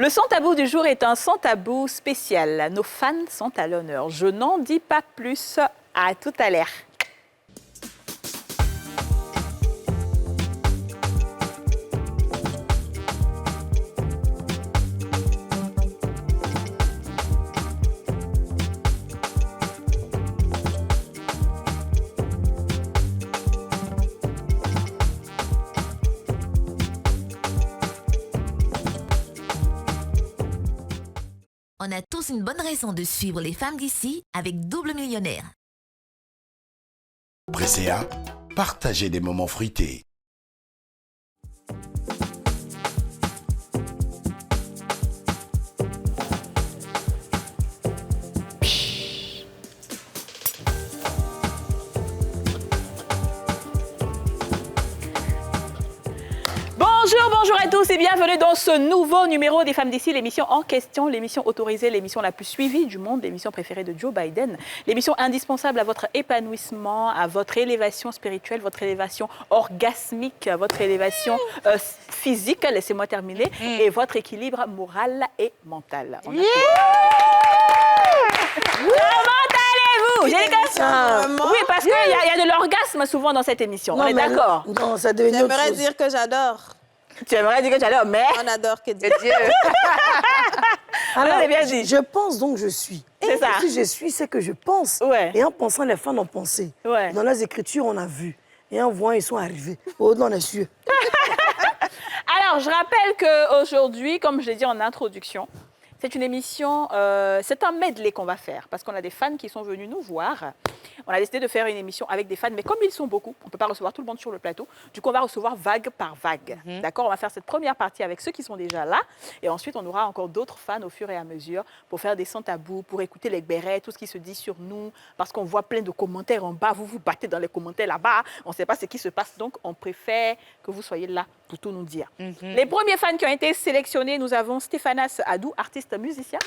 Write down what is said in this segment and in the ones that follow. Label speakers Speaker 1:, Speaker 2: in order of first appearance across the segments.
Speaker 1: Le sans tabou du jour est un sans tabou spécial. Nos fans sont à l'honneur. Je n'en dis pas plus. À tout à l'heure.
Speaker 2: On a tous une bonne raison de suivre les femmes d'ici avec Double Millionnaire.
Speaker 3: Presséa, partagez des moments fruités.
Speaker 1: Bonjour à tous et bienvenue dans ce nouveau numéro des Femmes d'ici, l'émission en question, l'émission autorisée, l'émission la plus suivie du monde, l'émission préférée de Joe Biden, l'émission indispensable à votre épanouissement, à votre élévation spirituelle, votre élévation orgasmique, à votre élévation physique, laissez-moi terminer, et votre équilibre moral et mental. Comment allez-vous? J'ai des questions. Oui, parce qu'il y a de l'orgasme souvent dans cette émission, on est d'accord?
Speaker 4: Non, ça devient autre chose.
Speaker 5: J'aimerais dire que j'adore.
Speaker 1: Tu aimerais dire que j'adore, mais...
Speaker 5: On adore que Dieu.
Speaker 4: Alors,
Speaker 1: bien dit.
Speaker 4: je pense donc je suis.
Speaker 1: C'est ça.
Speaker 4: Si je suis, c'est que je pense.
Speaker 1: Ouais.
Speaker 4: Et en pensant, les femmes ont pensé.
Speaker 1: Ouais.
Speaker 4: Dans les Écritures, on a vu. Et en voyant, ils sont arrivés. Au-delà, on est sûr.
Speaker 1: Alors, je rappelle qu'aujourd'hui, comme je l'ai dit en introduction, c'est une émission, c'est un medley qu'on va faire parce qu'on a des fans qui sont venus nous voir. On a décidé de faire une émission avec des fans, mais comme ils sont beaucoup, on ne peut pas recevoir tout le monde sur le plateau. Du coup, on va recevoir vague par vague. D'accord? On va faire cette première partie avec ceux qui sont déjà là. Et ensuite, on aura encore d'autres fans au fur et à mesure pour faire des sans tabous, pour écouter les bérets, tout ce qui se dit sur nous. Parce qu'on voit plein de commentaires en bas. Vous vous battez dans les commentaires là-bas. On ne sait pas ce qui se passe. Donc, on préfère que vous soyez là pour tout nous dire. Les premiers fans qui ont été sélectionnés, nous avons Stéphanas Adou, artiste musicien.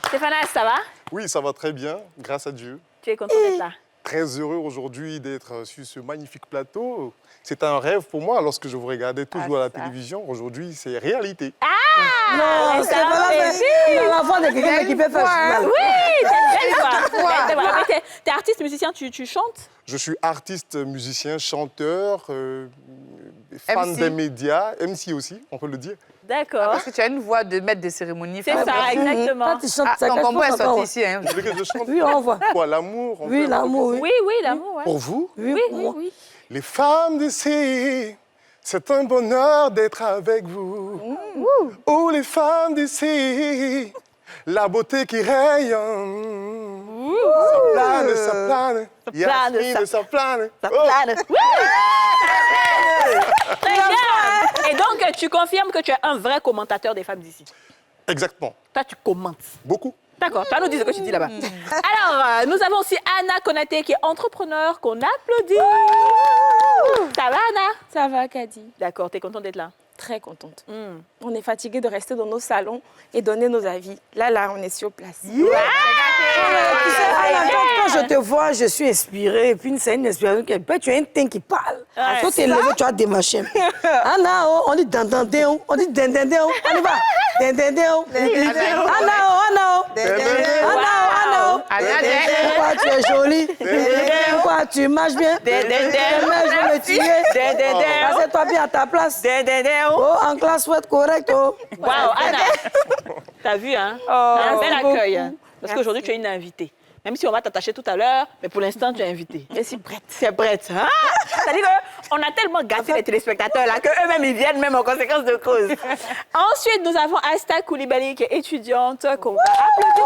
Speaker 1: Stéphanas, ça va?
Speaker 6: Oui, ça va très bien, grâce à Dieu.
Speaker 1: Tu es content d'être là?
Speaker 6: Très heureux aujourd'hui d'être sur ce magnifique plateau. C'est un rêve pour moi lorsque je vous regardais toujours à la télévision. Aujourd'hui, c'est réalité.
Speaker 4: Non, c'est pas la voix de quelqu'un qui peut faire mal.
Speaker 1: Oui, c'est belle voix. T'es artiste musicien, tu chantes?
Speaker 6: Je suis artiste, musicien, chanteur, fan des médias, MC aussi, on peut le dire.
Speaker 1: D'accord.
Speaker 7: Parce que tu as une voix de maître de cérémonie.
Speaker 1: C'est ça, exactement.
Speaker 4: Quand tu chantes, ça
Speaker 7: Donc,
Speaker 4: cache
Speaker 7: on peut
Speaker 4: pas
Speaker 7: sortir ici. Hein.
Speaker 6: Vous voulez que je chante
Speaker 4: Oui, on voit.
Speaker 6: quoi, l'amour?
Speaker 4: Oui, l'amour, oui.
Speaker 1: Oui, oui, l'amour, ouais.
Speaker 6: Pour vous?
Speaker 4: Oui, pour moi.
Speaker 6: Les femmes d'ici, c'est un bonheur d'être avec vous. Oh, les femmes d'ici, la beauté qui rayonne. Ça plane, ça plane. Yasmine, ça plane.
Speaker 1: Ça
Speaker 6: Oh.
Speaker 1: plane. Très bien. Et donc, tu confirmes que tu es un vrai commentateur des femmes d'ici?
Speaker 6: Exactement.
Speaker 1: Toi, tu commentes.
Speaker 6: Beaucoup.
Speaker 1: D'accord, tu vas nous dire ce que tu dis là-bas. Alors, nous avons aussi Anna Konaté qui est entrepreneur, qu'on applaudit. Ça va, Anna?
Speaker 8: Ça va, Kadi.
Speaker 1: D'accord, tu es contente d'être là?
Speaker 8: Très contente. On est fatigué de rester dans nos salons et donner nos avis. Là, on est sur place.
Speaker 4: Tu sais, Anna, quand je te vois, je suis inspirée. Et puis, c'est une inspiration qui peut. Tu as un teint qui parle. Quand tu es levé, tu as démarché. Anna, oh, on dit dandandéon. On dit dandandéon. On y va. Dandandéon. Anna, oh, Anna, oh. Anna, oh, Anna, oh. Pourquoi tu es jolie? Pourquoi tu marches bien? Je vais me tuer. Passe-toi bien à ta place. Oh, en classe, faut être correct, oh.
Speaker 1: Waouh, Anna. T'as vu, hein? Un bel accueil. Hein? Parce qu'aujourd'hui, tu es une invitée. Même si on va t'attacher tout à l'heure, mais pour l'instant, tu es invitée.
Speaker 8: Je suis prête.
Speaker 1: Tu es prête, hein? C'est-à-dire qu'on a tellement gâté les téléspectateurs là qu'eux-mêmes, ils viennent même en conséquence de cause. Ensuite, nous avons Asta Koulibaly qui est étudiante, qu'on va applaudir.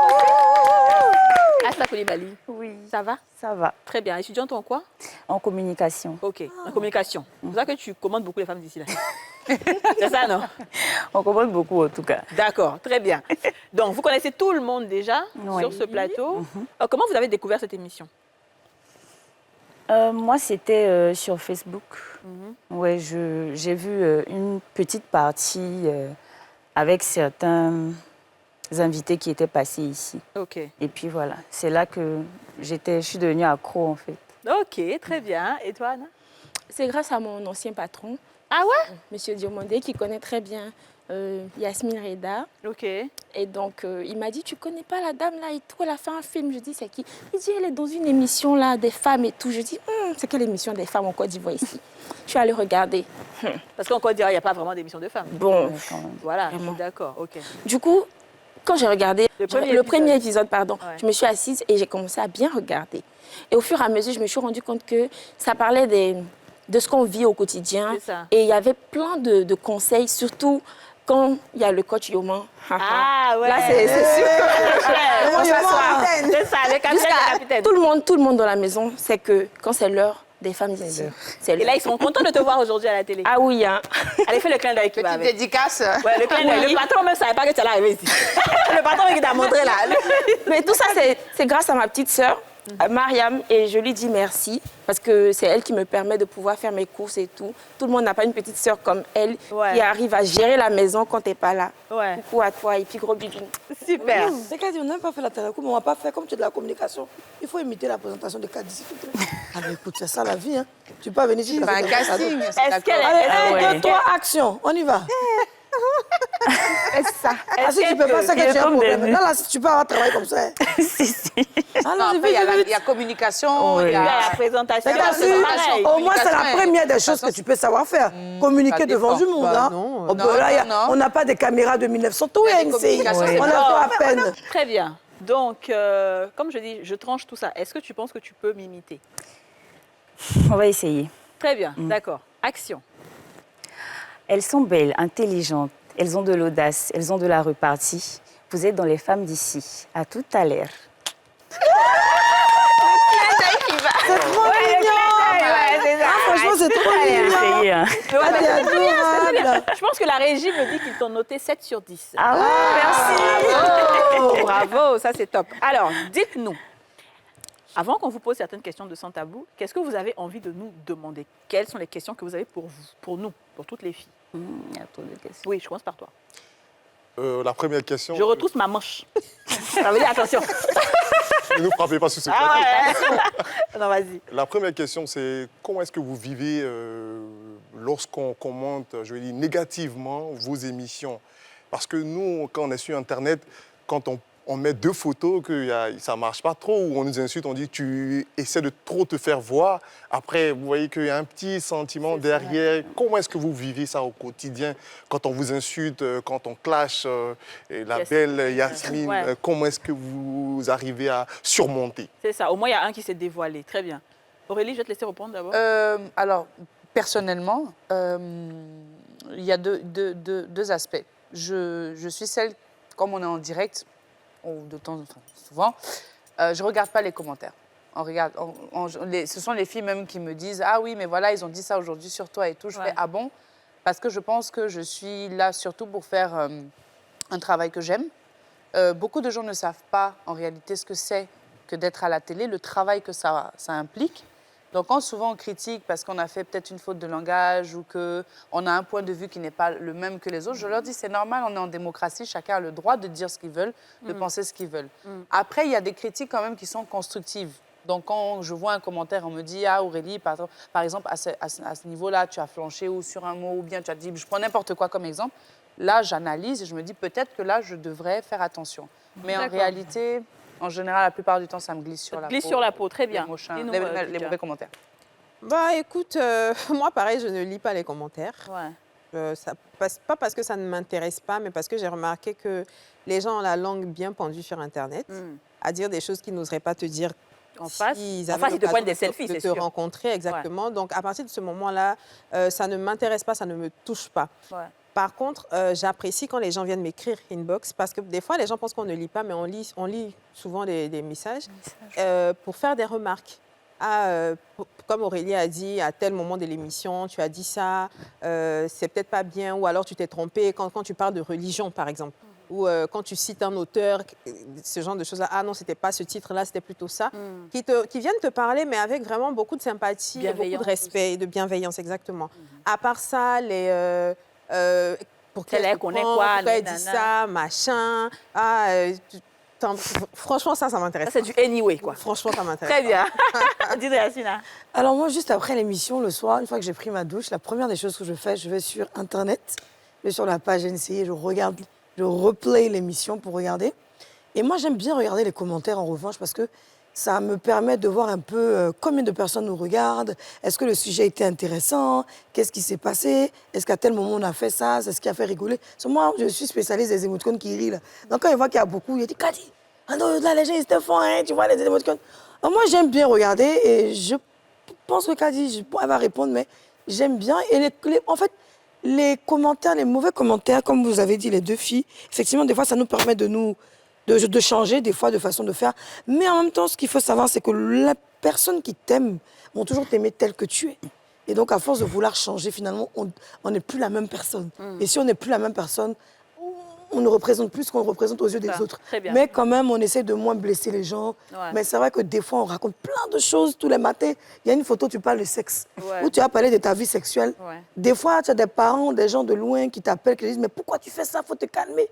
Speaker 1: Asta Koulibaly.
Speaker 9: Oui.
Speaker 1: Ça va?
Speaker 9: Ça va.
Speaker 1: Très bien. Étudiante en quoi?
Speaker 9: En communication.
Speaker 1: OK, en communication. C'est pour ça que tu commandes beaucoup les femmes d'ici là. C'est ça, non?
Speaker 9: On comprend beaucoup, en tout cas.
Speaker 1: D'accord, très bien. Donc, vous connaissez tout le monde déjà sur ce plateau. Comment vous avez découvert cette émission?
Speaker 9: Moi, c'était sur Facebook. Ouais, j'ai vu une petite partie avec certains invités qui étaient passés ici.
Speaker 1: OK.
Speaker 9: Et puis voilà, c'est là que je suis devenue accro, en fait.
Speaker 1: OK, très bien. Et toi, Anna?
Speaker 8: C'est grâce à mon ancien patron,
Speaker 1: Ah ouais?
Speaker 8: Monsieur Diomandé, qui connaît très bien Yasmine Reda.
Speaker 1: Ok.
Speaker 8: Et donc, il m'a dit, tu connais pas la dame là et tout, elle a fait un film. Je dis, c'est qui? Il dit, elle est dans une émission là, des femmes et tout. Je dis, c'est quelle émission des femmes en Côte d'Ivoire ici? Je suis allée regarder.
Speaker 1: Parce qu'en Côte d'Ivoire, il n'y a pas vraiment d'émission de femmes.
Speaker 8: Bon,
Speaker 1: Voilà,
Speaker 8: Vraiment.
Speaker 1: d'accord, ok.
Speaker 8: du coup, quand j'ai regardé le premier épisode,
Speaker 1: Ouais.
Speaker 8: je me suis assise et j'ai commencé à bien regarder. Et au fur et à mesure, je me suis rendu compte que ça parlait de ce qu'on vit au quotidien.
Speaker 1: C'est ça.
Speaker 8: Et il y avait plein de conseils, surtout quand il y a le coach Yoman.
Speaker 1: Ah ouais.
Speaker 8: Là, c'est sûr.
Speaker 1: Ouais,
Speaker 4: Yoman.
Speaker 1: c'est ça, le capitaine, le capitaine.
Speaker 8: Tout le monde dans la maison sait que quand c'est l'heure des femmes d'ici, c'est
Speaker 1: Et
Speaker 8: l'heure.
Speaker 1: là, ils sont contents de te voir aujourd'hui à la télé.
Speaker 8: Ah oui, hein.
Speaker 1: Allez, fais le clin d'œil qui va
Speaker 7: Petite
Speaker 1: avec.
Speaker 7: dédicace.
Speaker 1: Ouais, le clin d'œil. Le patron même savait pas que tu allais arriver ici. Le patron qui t'a montré là.
Speaker 8: Mais tout ça, c'est grâce à ma petite sœur, Mariam, et je lui dis merci parce que c'est elle qui me permet de pouvoir faire mes courses et tout. Tout le monde n'a pas une petite sœur comme elle
Speaker 1: Ouais.
Speaker 8: qui arrive à gérer la maison quand t'es pas là.
Speaker 1: Ouais.
Speaker 8: Coucou à toi et puis gros bisous.
Speaker 1: Super.
Speaker 4: C'est qu'à dire, on n'a pas fait la télécom, mais on va pas faire comme tu es de la communication. Il faut imiter la présentation de Kadis. Ah, mais écoute, c'est ça la vie. Hein. Tu peux pas venir ici.
Speaker 7: C'est un casting.
Speaker 1: Est-ce qu'elle
Speaker 4: Allez,
Speaker 1: est.
Speaker 4: 1, 2, 3, action. On y va.
Speaker 8: C'est ça.
Speaker 4: Ah, si tu peux pas, c'est que tu as un
Speaker 9: comme
Speaker 4: problème.
Speaker 9: des-
Speaker 4: Là, tu peux avoir un travail comme ça.
Speaker 9: Si, si.
Speaker 4: Ah
Speaker 7: Non,
Speaker 4: non,
Speaker 7: après, il y a
Speaker 4: vite.
Speaker 7: il y a communication,
Speaker 9: Oui.
Speaker 7: il y
Speaker 1: Il y a
Speaker 7: a...
Speaker 1: la présentation.
Speaker 4: C'est qu'à
Speaker 1: c'est
Speaker 4: dire,
Speaker 1: pareil.
Speaker 4: au moins, c'est la
Speaker 7: Communication,
Speaker 4: première des choses que tu peux savoir faire. Communiquer
Speaker 7: Ça
Speaker 4: devant
Speaker 7: dépend.
Speaker 4: du monde.
Speaker 10: Bah,
Speaker 4: hein.
Speaker 10: non,
Speaker 4: On
Speaker 7: non,
Speaker 4: peut- là,
Speaker 7: non.
Speaker 4: on n'a pas des caméras de 1900. Tout
Speaker 7: Il y a
Speaker 4: est
Speaker 7: des
Speaker 4: ici.
Speaker 7: communications,
Speaker 4: On
Speaker 7: c'est
Speaker 4: a
Speaker 7: bon.
Speaker 4: fait à peine.
Speaker 1: Très bien. Donc, comme je dis, je tranche tout ça. Est-ce que tu penses que tu peux m'imiter?
Speaker 9: On va essayer.
Speaker 1: Très bien, d'accord. Action.
Speaker 9: Elles sont belles, intelligentes, elles ont de l'audace, elles ont de la repartie. Vous êtes dans les femmes d'ici. À tout à l'heure.
Speaker 4: C'est trop mignon. Ah, franchement, c'est trop mignon.
Speaker 9: Essayez, hein.
Speaker 4: Ah, t'es adorable.
Speaker 1: Je pense que la régie me dit qu'ils t'ont noté 7 sur 10.
Speaker 9: Ah ouais, merci.
Speaker 1: Bravo, bravo, ça c'est top. Alors, dites-nous, avant qu'on vous pose certaines questions de sans tabou, qu'est-ce que vous avez envie de nous demander? Quelles sont les questions que vous avez pour vous, pour nous, pour toutes les filles?
Speaker 9: Il y a trop de questions.
Speaker 1: Oui, je commence par toi.
Speaker 6: La première question.
Speaker 1: Je retrousse ma manche. Ça veut dire attention.
Speaker 6: Ne nous frappez pas sur ce
Speaker 1: Ah
Speaker 6: plateau.
Speaker 1: ouais. Non, vas-y.
Speaker 6: La première question, c'est comment est-ce que vous vivez lorsqu'on commente, je veux dire, négativement vos émissions? Parce que nous, quand on est sur Internet, quand on met deux photos, que ça ne marche pas trop, ou on nous insulte, on dit tu essaies de trop te faire voir. Après, vous voyez qu'il y a un petit sentiment derrière. Comment est-ce que vous vivez ça au quotidien quand on vous insulte, quand on clash et la belle Yasmine,
Speaker 1: Ouais.
Speaker 6: comment est-ce que vous arrivez à surmonter?
Speaker 1: C'est ça. Au moins, il y a un qui s'est dévoilé. Très bien. Aurélie, je vais te laisser répondre d'abord.
Speaker 7: Alors, personnellement, il y a deux aspects. Je suis celle, comme on est en direct, souvent, je ne regarde pas les commentaires. Ce sont les filles même qui me disent « Ah oui, mais voilà, ils ont dit ça aujourd'hui sur toi et tout. » Je fais « Ah bon ?» Parce que je pense que je suis là surtout pour faire un travail que j'aime. Beaucoup de gens ne savent pas en réalité ce que c'est que d'être à la télé, le travail que ça implique. Donc, quand souvent on critique parce qu'on a fait peut-être une faute de langage ou qu'on a un point de vue qui n'est pas le même que les autres, je leur dis c'est normal, on est en démocratie, chacun a le droit de dire ce qu'ils veulent, de penser ce qu'ils veulent. Après, il y a des critiques quand même qui sont constructives. Donc, quand je vois un commentaire, on me dit « Ah, Aurélie, par exemple, à ce niveau-là, tu as flanché ou sur un mot, ou bien tu as dit… » Je prends n'importe quoi comme exemple. Là, j'analyse et je me dis peut-être que là, je devrais faire attention. Mais en réalité… En général, la plupart du temps, ça me glisse sur la peau.
Speaker 1: Glisse sur la peau, très bien.
Speaker 7: Les mauvais commentaires.
Speaker 10: Bah écoute, moi pareil, je ne lis pas les commentaires.
Speaker 1: Ouais.
Speaker 10: Ça passe pas parce que ça ne m'intéresse pas, mais parce que j'ai remarqué que les gens ont la langue bien pendue sur Internet, à dire des choses qu'ils n'oseraient pas te dire
Speaker 1: En face,
Speaker 10: s'ils
Speaker 1: en
Speaker 10: avaient
Speaker 1: face, ils te
Speaker 10: l'occasion
Speaker 1: pointent des selfies,
Speaker 10: de
Speaker 1: c'est
Speaker 10: te
Speaker 1: sûr.
Speaker 10: rencontrer, exactement. Donc à partir de ce moment-là, ça ne m'intéresse pas, ça ne me touche pas.
Speaker 1: Ouais.
Speaker 10: Par contre, j'apprécie quand les gens viennent m'écrire inbox parce que des fois, les gens pensent qu'on ne lit pas, mais on lit souvent des messages pour faire des remarques. Comme Aurélie a dit, à tel moment de l'émission, tu as dit ça, c'est peut-être pas bien, ou alors tu t'es trompé quand tu parles de religion, par exemple. Ou quand tu cites un auteur, ce genre de choses-là, ah non, c'était pas ce titre-là, c'était plutôt ça, qui viennent te parler, mais avec vraiment beaucoup de sympathie, et beaucoup de respect et de bienveillance, exactement. À part ça, pour
Speaker 1: C'est là qu'on est quoi,
Speaker 10: pourquoi elle dit ça, machin, franchement, ça m'intéresse.
Speaker 1: Ça, c'est du anyway, quoi.
Speaker 10: Franchement, ça m'intéresse.
Speaker 1: Très bien. Dis-nous, Yasmina.
Speaker 4: Alors moi, juste après l'émission, le soir, une fois que j'ai pris ma douche, la première des choses que je fais, je vais sur Internet. je vais sur la page NCI, je regarde, je replay l'émission pour regarder. Et moi, j'aime bien regarder les commentaires en revanche parce que ça me permet de voir un peu combien de personnes nous regardent, est-ce que le sujet était intéressant, qu'est-ce qui s'est passé, est-ce qu'à tel moment on a fait ça, c'est ce qui a fait rigoler. Parce que moi, je suis spécialiste des émoticônes qui rient. Là. Donc quand il voit qu'il y a beaucoup, il dit « Kadi, ah non, là, les gens, ils se font, hein, tu vois, les émoticônes. » Moi, j'aime bien regarder et je pense que Kadi, elle va répondre, mais j'aime bien. Et en fait, les commentaires, les mauvais commentaires, comme vous avez dit, les deux filles, effectivement, des fois, ça nous permet de changer, des fois, de façon de faire. Mais en même temps, ce qu'il faut savoir, c'est que la personne qui t'aime vont toujours t'aimer tel que tu es. Et donc, à force de vouloir changer, finalement, on n'est plus la même personne. Et si on n'est plus la même personne, on ne représente plus ce qu'on représente aux yeux des autres. Mais quand même, on essaie de moins blesser les gens. Ouais. Mais c'est vrai que des fois, on raconte plein de choses tous les matins. Il y a une photo, tu parles de sexe, où tu as parlé de ta vie sexuelle. Ouais. Des fois, tu as des parents, des gens de loin qui t'appellent, qui te disent « Mais pourquoi tu fais ça? Il faut te calmer. »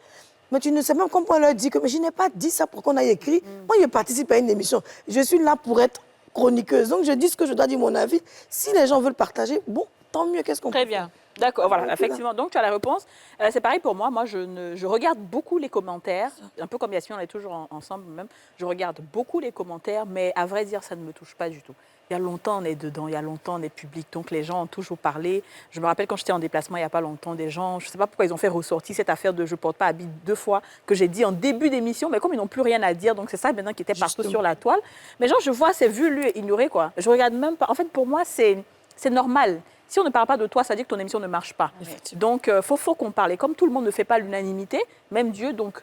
Speaker 4: Mais tu ne sais même comment on leur dit que mais je n'ai pas dit ça pour qu'on aille écrit. Moi, je participe à une émission. Je suis là pour être chroniqueuse. Donc, je dis ce que je dois dire, mon avis. Si les gens veulent partager, bon, tant mieux. Qu'est-ce qu'on peut faire?
Speaker 1: Très bien. D'accord, voilà, effectivement. Donc, tu as la réponse. C'est pareil pour moi. Moi, je regarde beaucoup les commentaires. Un peu comme Yasmine, on est toujours ensemble même. Je regarde beaucoup les commentaires, mais à vrai dire, ça ne me touche pas du tout. Il y a longtemps, on est dedans. Il y a longtemps, on est public. Donc, les gens ont toujours parlé. Je me rappelle quand j'étais en déplacement, il n'y a pas longtemps, des gens, je ne sais pas pourquoi ils ont fait ressortir cette affaire de « je ne porte pas habit » 2 fois, que j'ai dit en début d'émission, mais comme ils n'ont plus rien à dire, donc c'est ça maintenant qui était partout sur la toile. Mais genre, je vois, c'est vu, lu et ignoré, quoi. Je regarde même pas. En fait, pour moi, c'est normal. Si on ne parle pas de toi, ça veut dire que ton émission ne marche pas. Donc, faut qu'on parle. Et comme tout le monde ne fait pas l'unanimité, même Dieu, donc,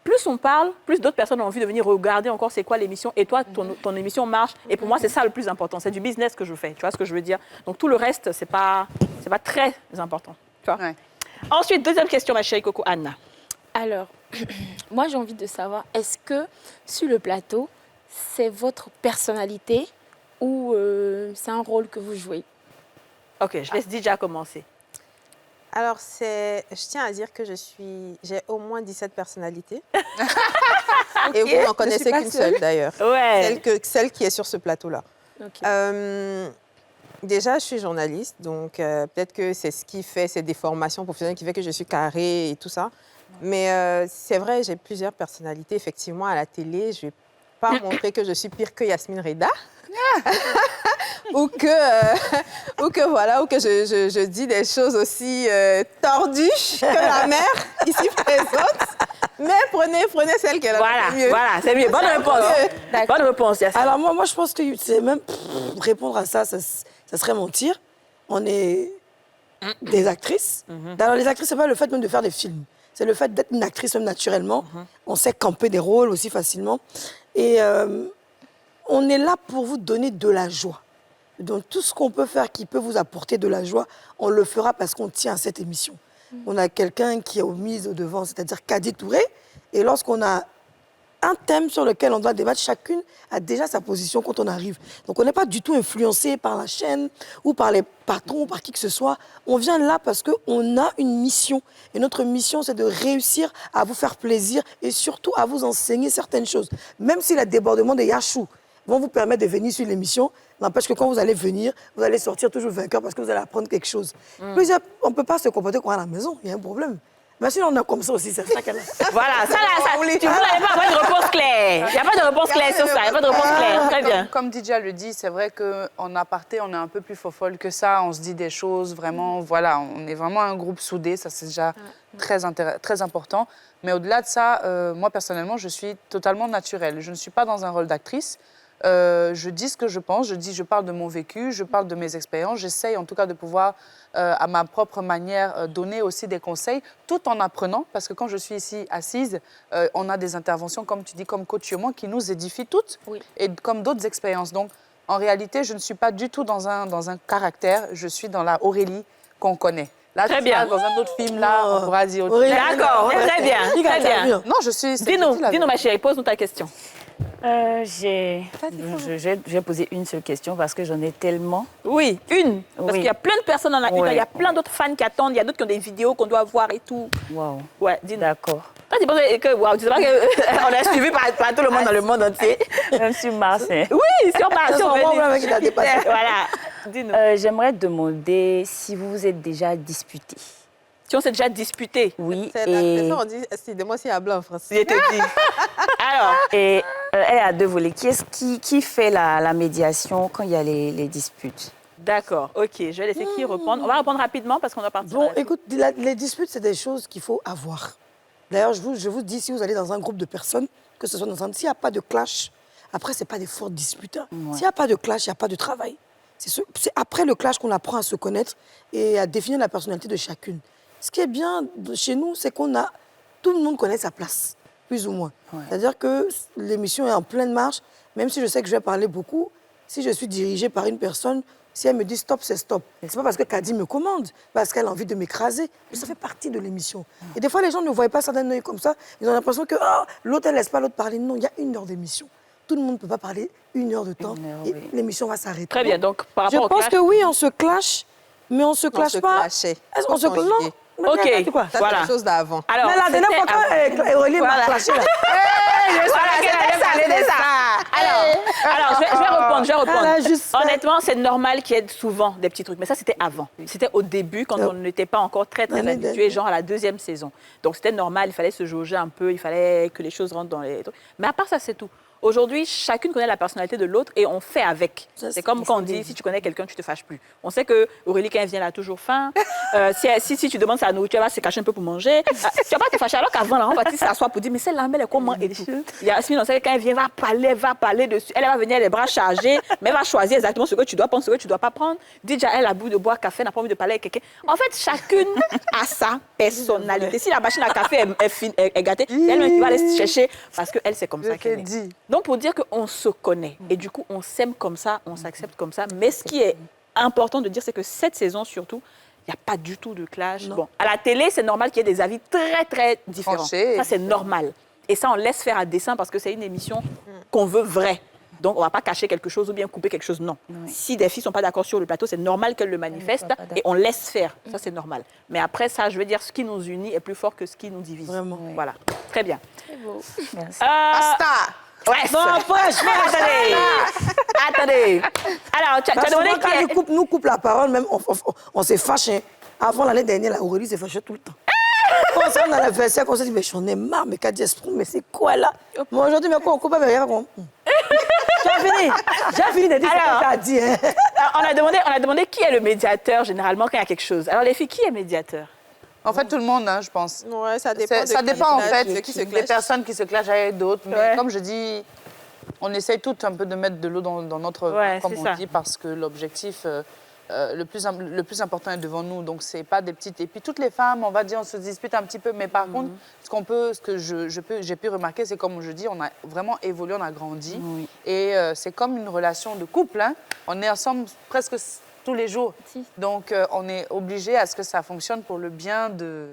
Speaker 1: plus on parle, plus d'autres personnes ont envie de venir regarder encore c'est quoi l'émission. Et toi, ton émission marche. Et pour moi, c'est ça le plus important. C'est du business que je fais. Tu vois ce que je veux dire? Donc, tout le reste, c'est pas très important. Tu vois? Ouais. Ensuite, deuxième question, ma chérie Coco Anna.
Speaker 8: Alors, moi, j'ai envie de savoir, est-ce que sur le plateau, c'est votre personnalité ou c'est un rôle que vous jouez?
Speaker 1: Ok, je laisse déjà commencer.
Speaker 10: Alors, je tiens à dire que j'ai au moins 17 personnalités. Okay. Et vous n'en connaissez qu'une seule, d'ailleurs.
Speaker 1: Ouais.
Speaker 10: Celle qui est sur ce plateau-là. Okay. Déjà, je suis journaliste, donc peut-être que c'est ce qui fait, c'est des formations professionnelles qui fait que je suis carrée et tout ça. Mais c'est vrai, j'ai plusieurs personnalités. Effectivement, à la télé, je ne vais pas montrer que je suis pire que Yasmine Reda. ou que je dis des choses aussi tordues que la mère ici présente. Mais prenez celle qu'elle a mieux.
Speaker 1: Voilà, c'est mieux. Bonne réponse. Bonne réponse, Yasmine.
Speaker 4: Alors moi, je pense que c'est même répondre à ça, ça serait mentir. On est des actrices. Alors les actrices, c'est pas le fait même de faire des films. C'est le fait d'être une actrice même naturellement. On sait camper des rôles aussi facilement. Et on est là pour vous donner de la joie. Donc, tout ce qu'on peut faire qui peut vous apporter de la joie, on le fera parce qu'on tient à cette émission. On a quelqu'un qui est mis au devant, c'est-à-dire Kadi Touré. Et lorsqu'on a un thème sur lequel on doit débattre, chacune a déjà sa position quand on arrive. Donc, on n'est pas du tout influencé par la chaîne ou par les patrons ou par qui que ce soit. On vient là parce qu'on a une mission. Et notre mission, c'est de réussir à vous faire plaisir et surtout à vous enseigner certaines choses. Même si les débordements des Yachou vont vous permettre de venir sur l'émission, n'empêche que quand vous allez venir, vous allez sortir toujours vainqueur parce que vous allez apprendre quelque chose. On ne peut pas se comporter comme à la maison, il y a un problème. Mais sinon, on est comme ça aussi, c'est ça qu'elle a.
Speaker 1: Voilà, ça, vous n'avez pas de réponse claire. Il n'y a pas de réponse claire sur ça, il n'y a pas de réponse claire. Très bien.
Speaker 7: Comme Didia le dit, c'est vrai qu'en aparté, on est un peu plus fofolle que ça. On se dit des choses, vraiment, voilà, on est vraiment un groupe soudé, ça c'est déjà très important. Mais au-delà de ça, moi personnellement, je suis totalement naturelle. Je ne suis pas dans un rôle d'actrice. Je dis ce que je pense, je parle de mon vécu, je parle de mes expériences. J'essaye en tout cas de pouvoir, à ma propre manière, donner aussi des conseils, tout en apprenant, parce que quand je suis ici assise, on a des interventions, comme tu dis, comme coach et moi, qui nous édifient toutes, et comme d'autres expériences. Donc, en réalité, je ne suis pas du tout dans un caractère, je suis dans la Aurélie qu'on connaît. Là,
Speaker 1: très bien.
Speaker 7: Dans un autre film, là, on pourra dire autre
Speaker 1: chose. D'accord, très bien.
Speaker 7: Non, je suis...
Speaker 1: Dis-nous, ma chérie, pose-nous ta question.
Speaker 9: J'ai posé une seule question parce que j'en ai tellement.
Speaker 1: Oui, une. Parce qu'il y a plein de personnes en a une. Il y a plein d'autres fans qui attendent. Il y a d'autres qui ont des vidéos qu'on doit voir et tout.
Speaker 9: Waouh.
Speaker 1: Ouais, dis-nous.
Speaker 9: D'accord.
Speaker 1: Toi, tu penses que, waouh, tu sais pas qu'on est suivi par tout le monde dans le monde entier.
Speaker 9: Même sur Mars.
Speaker 1: Oui, sur Mars.
Speaker 9: Voilà. Dis-nous. J'aimerais demander si vous vous êtes déjà disputé.
Speaker 1: Si on s'est déjà disputé.
Speaker 9: Oui,
Speaker 10: C'est
Speaker 9: et,
Speaker 10: ça, on dit, dis-moi s'il y a blanc en France.
Speaker 1: Je te dis. Alors,
Speaker 9: et elle a deux volets. Qui fait la médiation quand il y a les disputes?
Speaker 1: d'accord, ok, je vais laisser qui répondre. On va répondre rapidement parce qu'on doit partir.
Speaker 4: Bon, écoute, les disputes, c'est des choses qu'il faut avoir. D'ailleurs, je vous dis, si vous allez dans un groupe de personnes, que ce soit dans un... S'il n'y a pas de clash, après, ce n'est pas des fortes disputes. Hein. S'il n'y a pas de clash, il n'y a pas de travail. C'est après le clash qu'on apprend à se connaître et à définir la personnalité de chacune. Ce qui est bien chez nous, c'est qu'on a... Tout le monde connaît sa place, plus ou moins. Ouais. C'est-à-dire que l'émission est en pleine marche, même si je sais que je vais parler beaucoup, si je suis dirigée par une personne, si elle me dit stop, c'est stop. C'est pas parce que Kadi me commande, parce qu'elle a envie de m'écraser, mais ça fait partie de l'émission. Et des fois, les gens ne voient pas ça d'un œil comme ça. Ils ont l'impression que l'autre, elle laisse pas l'autre parler. Non, il y a 1 heure d'émission. Tout le monde ne peut pas parler 1 heure de temps et l'émission va s'arrêter.
Speaker 1: Très bien, donc par rapport au clash...
Speaker 4: Je pense que oui, on se clash, mais on se clash pas. On se clash. Non.
Speaker 1: Ok,
Speaker 10: ça, voilà. C'est quelque chose d'avant.
Speaker 4: Mais la dernière fois, quand Aurélie m'a clashé, là...
Speaker 1: Alors, je vais répondre. Honnêtement, c'est normal qu'il y ait souvent des petits trucs. Mais ça, c'était avant. C'était au début, quand on n'était pas encore très habitué, genre à la 2e saison. Donc, c'était normal. Il fallait se jauger un peu. Il fallait que les choses rentrent dans les trucs. Mais à part ça, c'est tout. Aujourd'hui, chacune connaît la personnalité de l'autre et on fait avec. C'est comme quand on dit, si tu connais quelqu'un, tu ne te fâches plus. On sait que Aurélie, quand elle vient, elle a toujours faim. Si tu demandes sa nourriture, elle va se cacher un peu pour manger. Tu ne vas pas te fâcher. Alors qu'avant, on va s'asseoir pour dire, mais celle-là, elle est comment et tout. Yasmine, on sait que quand elle vient, elle va parler dessus. Elle va venir les bras chargés, mais elle va choisir exactement ce que tu dois prendre, ce que tu ne dois pas prendre. Déjà, elle a bu de boire café, n'a pas envie de parler avec quelqu'un. En fait, chacune a sa personnalité. Si la machine à café est gâtée, c'est elle-même qui va aller chercher parce qu'elle, c'est comme ça qu'elle est. Donc, pour dire qu'on se connaît et du coup, on s'aime comme ça, on s'accepte comme ça. Mais ce qui est important de dire, c'est que cette saison, surtout, il n'y a pas du tout de clash. Bon, à la télé, c'est normal qu'il y ait des avis très, très différents. Ça, c'est normal. Et ça, on laisse faire à dessein parce que c'est une émission qu'on veut vraie. Donc, on ne va pas cacher quelque chose ou bien couper quelque chose. Non. Oui. Si des filles ne sont pas d'accord sur le plateau, c'est normal qu'elles le manifestent et on laisse faire. Ça, c'est normal. Mais après, ça, je veux dire, ce qui nous unit est plus fort que ce qui nous divise. Vraiment. Oui. Voilà. Très bien.
Speaker 8: Très beau.
Speaker 1: Merci. Basta. Ouais,
Speaker 4: non, franchement,
Speaker 1: attendez. Alors, tu as demandé
Speaker 4: quand nous coupe la parole, même on s'est fâché. Avant l'année dernière, la Aurélie s'est fâchée tout le temps. Quand on s'est dans l'anniversaire, on s'est dit, mais j'en ai marre, mais Kadi Esprit, mais c'est quoi là? Mais aujourd'hui, mais quoi, on coupe pas, mais regarde, j'ai fini de dire ce que tu as dit. Hein.
Speaker 1: On a demandé qui est le médiateur, généralement, quand il y a quelque chose. Alors, les filles, qui est médiateur?
Speaker 7: En fait, tout le monde, hein, je pense.
Speaker 10: Ouais, ça dépend.
Speaker 7: Ça dépend, en fait, des personnes qui se clashent avec d'autres. Mais comme je dis, on essaye toutes un peu de mettre de l'eau dans notre vin, comme on dit, parce que l'objectif le plus important est devant nous. Donc, c'est pas des petites... Et puis, toutes les femmes, on va dire, on se dispute un petit peu. Mais par contre, ce que j'ai pu remarquer, c'est comme je dis, on a vraiment évolué, on a grandi. Oui. Et c'est comme une relation de couple. Hein. On est ensemble presque tous les jours. Donc, on est obligé à ce que ça fonctionne pour le bien de...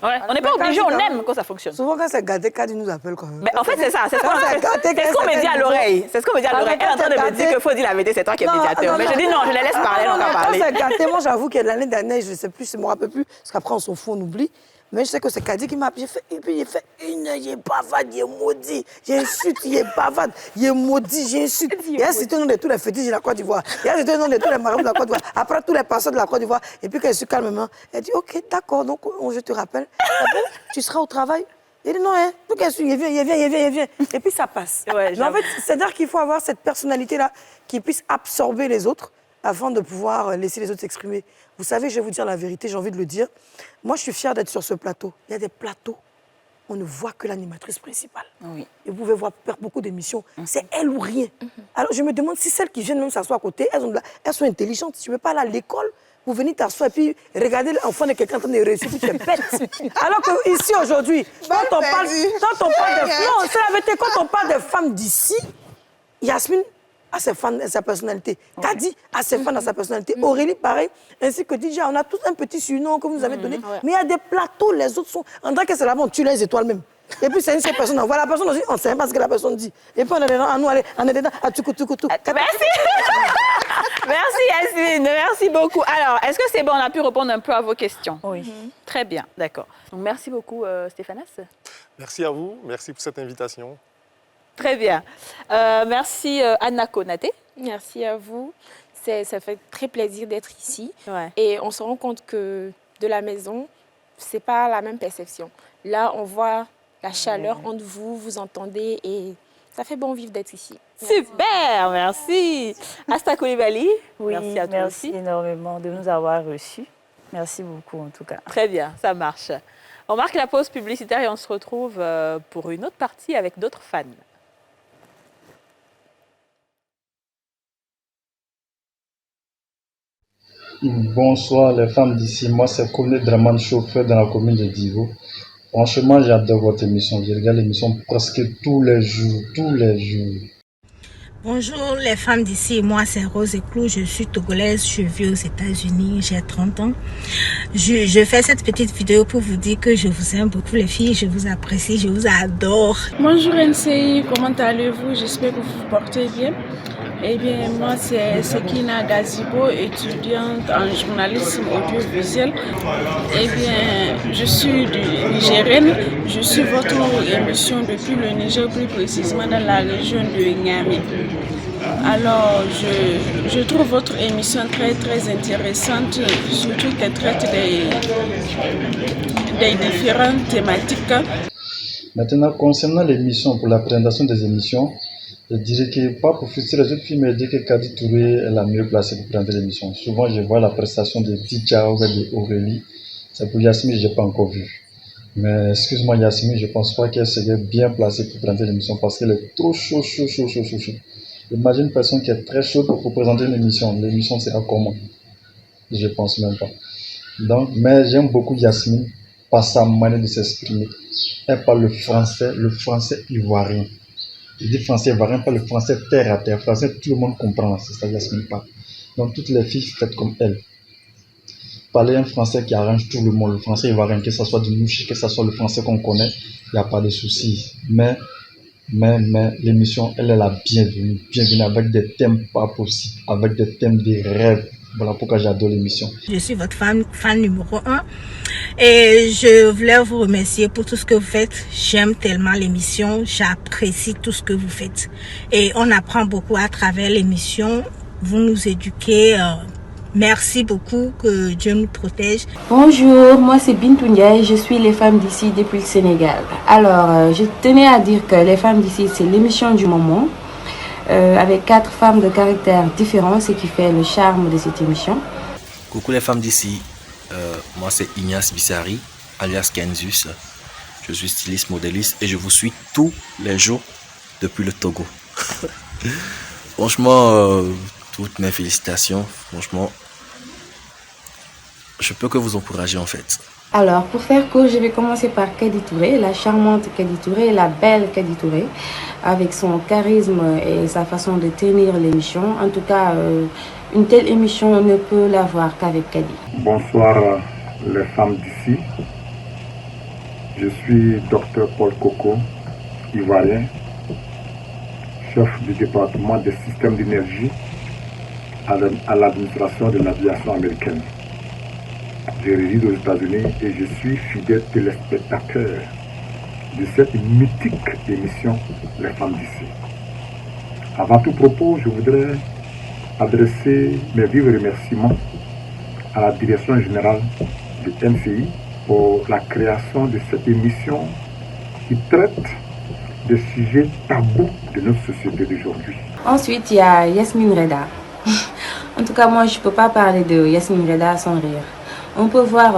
Speaker 1: Ouais. On n'est pas obligé, on aime quand ça fonctionne.
Speaker 4: Souvent, quand c'est gâté, Kadi nous appelle quand même.
Speaker 1: Mais en fait, c'est ça. C'est ce qu'on me dit à l'oreille. C'est ce qu'on me dit à l'oreille. Elle est en train de me dire qu'il faut dire la vérité, c'est toi qui es médiateur. Mais je dis non, je les laisse parler, on va parler.
Speaker 4: Quand c'est gâté, moi, j'avoue que l'année dernière, je ne sais plus, je ne me rappelle plus, parce qu'après, on s'en fout, on oublie. Mais je sais que c'est Kadi qui m'a appelé. Et puis, il fait 1 heure, il est bavard, il est maudit. J'insulte, il est bavard, il est maudit, j'insulte. Il a cité le nom de tous les fétiches de la Côte d'Ivoire. Il a cité le nom de tous les marabouts de la Côte d'Ivoire. Après, tous les pasteurs de la Côte d'Ivoire. Et puis, quand elle se calmement, elle dit, OK, d'accord, donc je te rappelle. Tu seras au travail? Il dit, non, hein. Donc, il vient. Et puis, ça passe. Ouais, mais en fait, c'est-à-dire qu'il faut avoir cette personnalité-là qui puisse absorber les autres afin de pouvoir laisser les autres s'exprimer. Vous savez, je vais vous dire la vérité, j'ai envie de le dire. Moi, je suis fière d'être sur ce plateau. Il y a des plateaux, on ne voit que l'animatrice principale. Oui. Et vous pouvez voir beaucoup d'émissions. C'est elle ou rien. Alors, je me demande si celles qui viennent même s'asseoir à côté, elles sont intelligentes. Si tu ne veux pas aller à l'école, vous venez t'asseoir et puis regarder l'enfant de quelqu'un en train de réussir, puis tu es bête. Alors qu'ici, aujourd'hui, quand on parle de... Non, c'est la vérité, quand on parle de femmes d'ici, Yasmine a ses fans et sa personnalité. Kadi a ses fans et sa personnalité. Aurélie, pareil, ainsi que DJ. On a tous un petit surnom que vous nous avez donné. Mais il y a des plateaux, les autres sont... On dirait que c'est là-bas, on tue les étoiles même. Et puis c'est une seule personne. On voit la personne aussi, on ne sait pas ce que la personne dit. Et puis on est dedans, nous, on est dedans, à tout.
Speaker 1: Merci. Merci Yasmine, merci beaucoup. Alors, est-ce que c'est bon, on a pu répondre un peu à vos questions? Oui. Très bien, d'accord. Donc merci beaucoup Stéphanas.
Speaker 6: Merci à vous, merci pour cette invitation.
Speaker 1: Très bien. Merci Anna Konaté.
Speaker 8: Merci à vous. Ça fait très plaisir d'être ici. Ouais. Et on se rend compte que de la maison, c'est pas la même perception. Là, on voit la chaleur entre vous, vous entendez et ça fait bon vivre d'être ici.
Speaker 1: Super, merci. Asta Coulibaly,
Speaker 9: Oui,
Speaker 1: merci à toi aussi.
Speaker 9: énormément de nous avoir reçus. Merci beaucoup en tout cas.
Speaker 1: Très bien, ça marche. On marque la pause publicitaire et on se retrouve pour une autre partie avec d'autres fans.
Speaker 11: Bonsoir les femmes d'ici, moi c'est Kone Draman, chauffeur dans la commune de Divo. Franchement, j'adore votre émission, je regarde l'émission presque tous les jours,
Speaker 12: Bonjour les femmes d'ici, moi c'est Rose Eclou, je suis togolaise, je vis aux États-Unis, j'ai 30 ans. Je fais cette petite vidéo pour vous dire que je vous aime beaucoup les filles, je vous apprécie, je vous adore.
Speaker 13: Bonjour NCI, comment allez-vous? J'espère que vous vous portez bien. Eh bien, moi, c'est Sekina Gazibo, étudiante en journalisme audiovisuel. Eh bien, je suis nigérienne. Je suis votre émission depuis le Niger, plus précisément dans la région de Niamey. Alors, je trouve votre émission très, très intéressante, surtout qu'elle traite des différentes thématiques.
Speaker 11: Maintenant, concernant l'émission, pour la présentation des émissions, je dirais que, pas pour frustrer les autres filles, mais je dis que Kadi Touré est la mieux placée pour présenter l'émission. Souvent, je vois la prestation de Tidja ou de Aurélie. C'est pour Yasmine, je n'ai pas encore vu. Mais excuse-moi Yasmine, je ne pense pas qu'elle serait bien placée pour présenter l'émission parce qu'elle est trop chaud. Imagine une personne qui est très chaude pour présenter une émission. L'émission sera comment? Je ne pense même pas. Donc, mais j'aime beaucoup Yasmine par sa manière de s'exprimer. Elle parle le français ivoirien. Je dis français ivoirien, pas le français terre à terre. Français, tout le monde comprend, c'est ça Yasmine parle. Donc, toutes les filles faites comme elle. Parler un français qui arrange tout le monde, le français ivoirien, que ce soit du Nouchi, que ce soit le français qu'on connaît, il n'y a pas de souci. Mais l'émission, elle est la bienvenue. Bienvenue avec des thèmes pas possibles, avec des thèmes des rêves. Voilà pourquoi j'adore l'émission.
Speaker 12: Je suis votre fan numéro 1 et je voulais vous remercier pour tout ce que vous faites. J'aime tellement l'émission, j'apprécie tout ce que vous faites. Et on apprend beaucoup à travers l'émission. Vous nous éduquez. Merci beaucoup, que Dieu nous protège.
Speaker 14: Bonjour, moi c'est Bintou Ndiaye, je suis les femmes d'ici depuis le Sénégal. Alors, je tenais à dire que les femmes d'ici, c'est l'émission du moment. Avec 4 femmes de caractères différents, ce qui fait le charme de cette émission.
Speaker 15: Coucou les femmes d'ici, moi c'est Ignace Bissari, alias Kenzus. Je suis styliste, modéliste et je vous suis tous les jours depuis le Togo. Franchement, toutes mes félicitations. Franchement, je peux que vous encourager en fait.
Speaker 14: Alors, pour faire court, je vais commencer par Kadi Touré, la charmante Kadi Touré, la belle Kadi Touré, avec son charisme et sa façon de tenir l'émission. En tout cas, une telle émission, on ne peut l'avoir qu'avec Kadi.
Speaker 16: Bonsoir les femmes d'ici. Je suis Dr Paul Coco, ivoirien, chef du département des systèmes d'énergie à l'administration de l'aviation américaine. Je réside aux États-Unis et je suis fidèle téléspectateur de cette mythique émission Les femmes d'ici. Avant tout propos, je voudrais adresser mes vifs remerciements à la direction générale de NCI pour la création de cette émission qui traite des sujets tabous de notre société d'aujourd'hui.
Speaker 14: Ensuite, il y a Yasmine Reda. En tout cas, moi, je ne peux pas parler de Yasmine Reda sans rire. On peut voir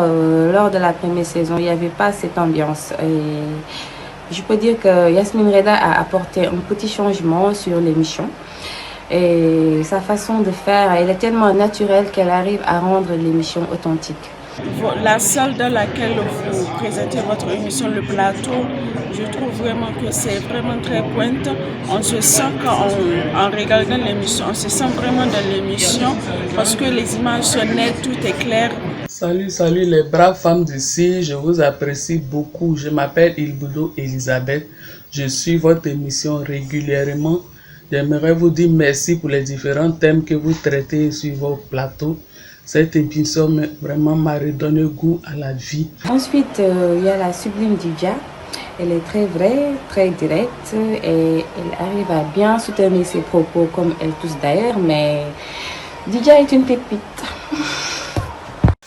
Speaker 14: lors de la première saison, il n'y avait pas cette ambiance. Et je peux dire que Yasmine Reda a apporté un petit changement sur l'émission. Et sa façon de faire, elle est tellement naturelle qu'elle arrive à rendre l'émission authentique.
Speaker 13: La salle dans laquelle vous présentez votre émission, le plateau, je trouve vraiment que c'est vraiment très pointe. On se sent en regardant l'émission, on se sent vraiment dans l'émission parce que les images sont nettes, tout est clair.
Speaker 17: Salut les braves femmes d'ici, je vous apprécie beaucoup. Je m'appelle Ilbudo Elisabeth, je suis votre émission régulièrement. J'aimerais vous dire merci pour les différents thèmes que vous traitez sur vos plateaux. Cette émission vraiment m'a redonné goût à la vie.
Speaker 14: Ensuite, il y a la sublime Tidja. Elle est très vraie, très directe et elle arrive à bien soutenir ses propos comme elle tous d'ailleurs, mais Tidja est une pépite.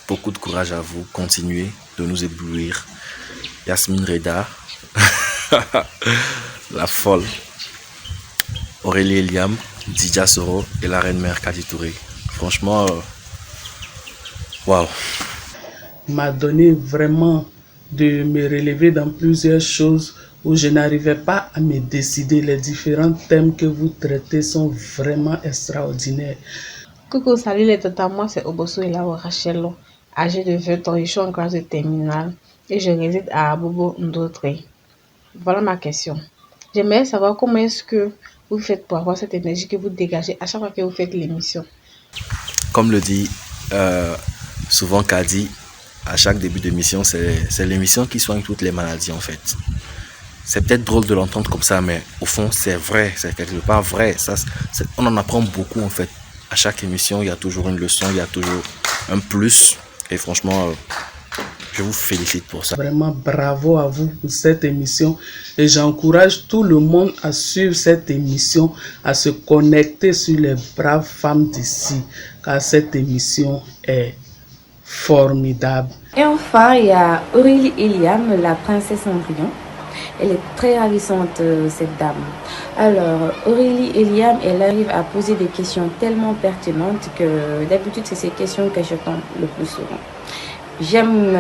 Speaker 15: Beaucoup de courage courage à vous. Continuez de nous éblouir. Yasmine Reda, la folle. Aurélie Eliam, Didja Soro et la reine mère Kadi Touré. Franchement, waouh.
Speaker 17: M'a donné vraiment de me relever dans plusieurs choses où je n'arrivais pas à me décider. Les différents thèmes que vous traitez sont vraiment extraordinaires.
Speaker 8: Coucou, salut les totas, moi c'est Oboso Elawo Rachelo, âgée de 20 ans, je suis en classe de terminale et je réside à Abobo Ndotre. Voilà ma question. J'aimerais savoir comment est-ce que vous faites pour avoir cette énergie que vous dégagez à chaque fois que vous faites l'émission.
Speaker 15: Comme le dit souvent Kadi, à chaque début d'émission, c'est l'émission qui soigne toutes les maladies en fait. C'est peut-être drôle de l'entendre comme ça, mais au fond c'est vrai, c'est quelque part vrai. On en apprend beaucoup en fait. À chaque émission, il y a toujours une leçon, il y a toujours un plus. Et franchement, je vous félicite pour ça.
Speaker 17: Vraiment bravo à vous pour cette émission. Et j'encourage tout le monde à suivre cette émission, à se connecter sur les braves femmes d'ici. Car cette émission est formidable.
Speaker 14: Et enfin, il y a Aurélie Eliam, la princesse Cendrillon. Elle est très ravissante, cette dame. Alors, Aurélie Eliam, elle arrive à poser des questions tellement pertinentes que d'habitude, c'est ces questions que je tombe le plus souvent. J'aime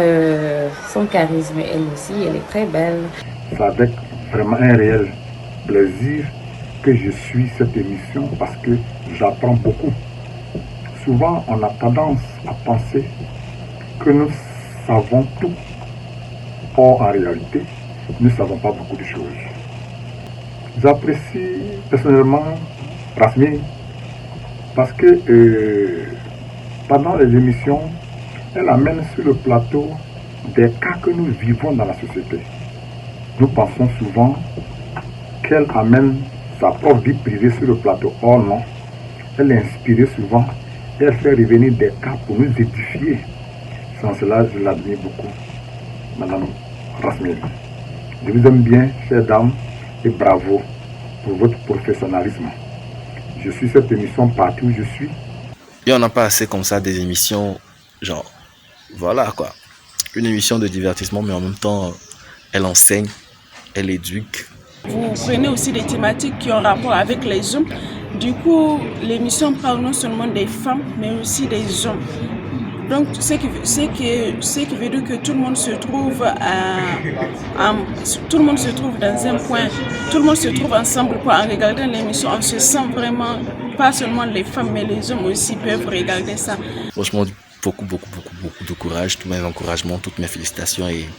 Speaker 14: son charisme, elle aussi, elle est très belle.
Speaker 16: C'est avec vraiment un réel plaisir que je suis cette émission parce que j'apprends beaucoup. Souvent, on a tendance à penser que nous savons tout. Or, en réalité, nous ne savons pas beaucoup de choses. J'apprécie personnellement Rasmi parce que pendant les émissions, elle amène sur le plateau des cas que nous vivons dans la société. Nous pensons souvent qu'elle amène sa propre vie privée sur le plateau. Or non, elle est inspirée souvent et elle fait revenir des cas pour nous édifier. Sans cela, je l'admire beaucoup, Madame Rasmi. Je vous aime bien, chère dame, et bravo pour votre professionnalisme. Je suis cette émission partout où je suis.
Speaker 15: Et on n'a pas assez comme ça des émissions, genre, voilà quoi. Une émission de divertissement, mais en même temps, elle enseigne, elle éduque.
Speaker 13: Vous prenez aussi des thématiques qui ont rapport avec les hommes. Du coup, l'émission parle non seulement des femmes, mais aussi des hommes. Donc, ce qui veut dire que tout le monde se trouve dans un point, tout le monde se trouve ensemble quoi. En regardant l'émission, on se sent vraiment, pas seulement les femmes, mais les hommes aussi peuvent regarder ça.
Speaker 15: Franchement, beaucoup de courage, tous mes encouragements, toutes mes félicitations et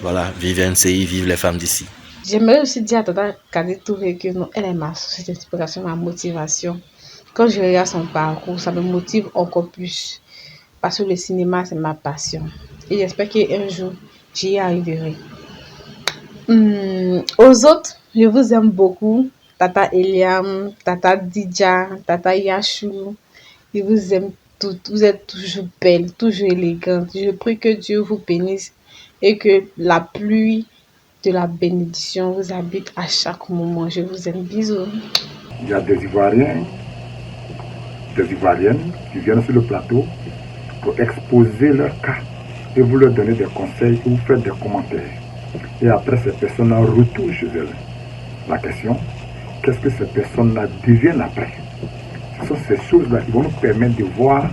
Speaker 15: voilà, vive NCI, vive les femmes d'ici.
Speaker 8: J'aimerais aussi dire à Tata Kadi Touré que non, elle est ma source d'inspiration, ma motivation. Quand je regarde son parcours, ça me motive encore plus. Parce que le cinéma, c'est ma passion. Et j'espère qu'un jour, j'y arriverai. Aux autres, je vous aime beaucoup. Tata Eliam, Tata Didja, Tata Yachou. Je vous aime toutes. Vous êtes toujours belles, toujours élégantes. Je prie que Dieu vous bénisse et que la pluie de la bénédiction vous habite à chaque moment. Je vous aime. Bisous.
Speaker 16: Il y a des Ivoiriens, des Ivoiriennes qui viennent sur le plateau pour exposer leur cas et vous leur donnez des conseils ou vous faites des commentaires. Et après, ces personnes-là retournent chez elles. La question, qu'est-ce que ces personnes-là deviennent après? Ce sont ces choses-là qui vont nous permettre de voir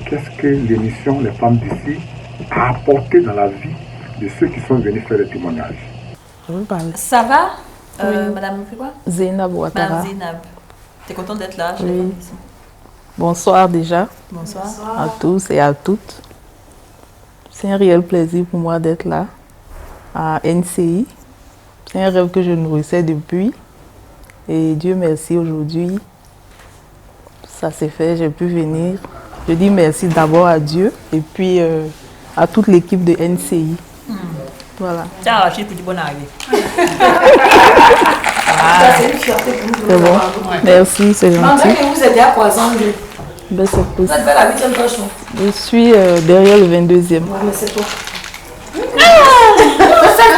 Speaker 16: qu'est-ce que l'émission Les Femmes d'ici a apporté dans la vie de ceux qui sont venus faire le témoignage.
Speaker 18: Ça va
Speaker 19: Oui.
Speaker 18: Madame, c'est quoi?
Speaker 19: Zainab Ouattara.
Speaker 18: Madame Zainab. T'es contente d'être là chez
Speaker 19: Oui.
Speaker 18: les femmes d'ici?
Speaker 19: Bonsoir déjà.
Speaker 18: Bonsoir.
Speaker 19: À tous et à toutes. C'est un réel plaisir pour moi d'être là à NCI. C'est un rêve que je nourrissais depuis. Et Dieu merci, aujourd'hui, ça s'est fait, j'ai pu venir. Je dis merci d'abord à Dieu et puis à toute l'équipe de NCI. Voilà.
Speaker 18: Tiens, arraché pour du bon arrivé.
Speaker 19: C'est
Speaker 18: une fierté pour nous.
Speaker 19: C'est bon. Merci, c'est gentil.
Speaker 18: Vous êtes à Croissant-Bleu.
Speaker 19: Ben, c'est possible.
Speaker 18: Vous êtes à la 8e poche.
Speaker 19: Je suis derrière le 22e.
Speaker 18: Ouais, mais c'est toi. C'est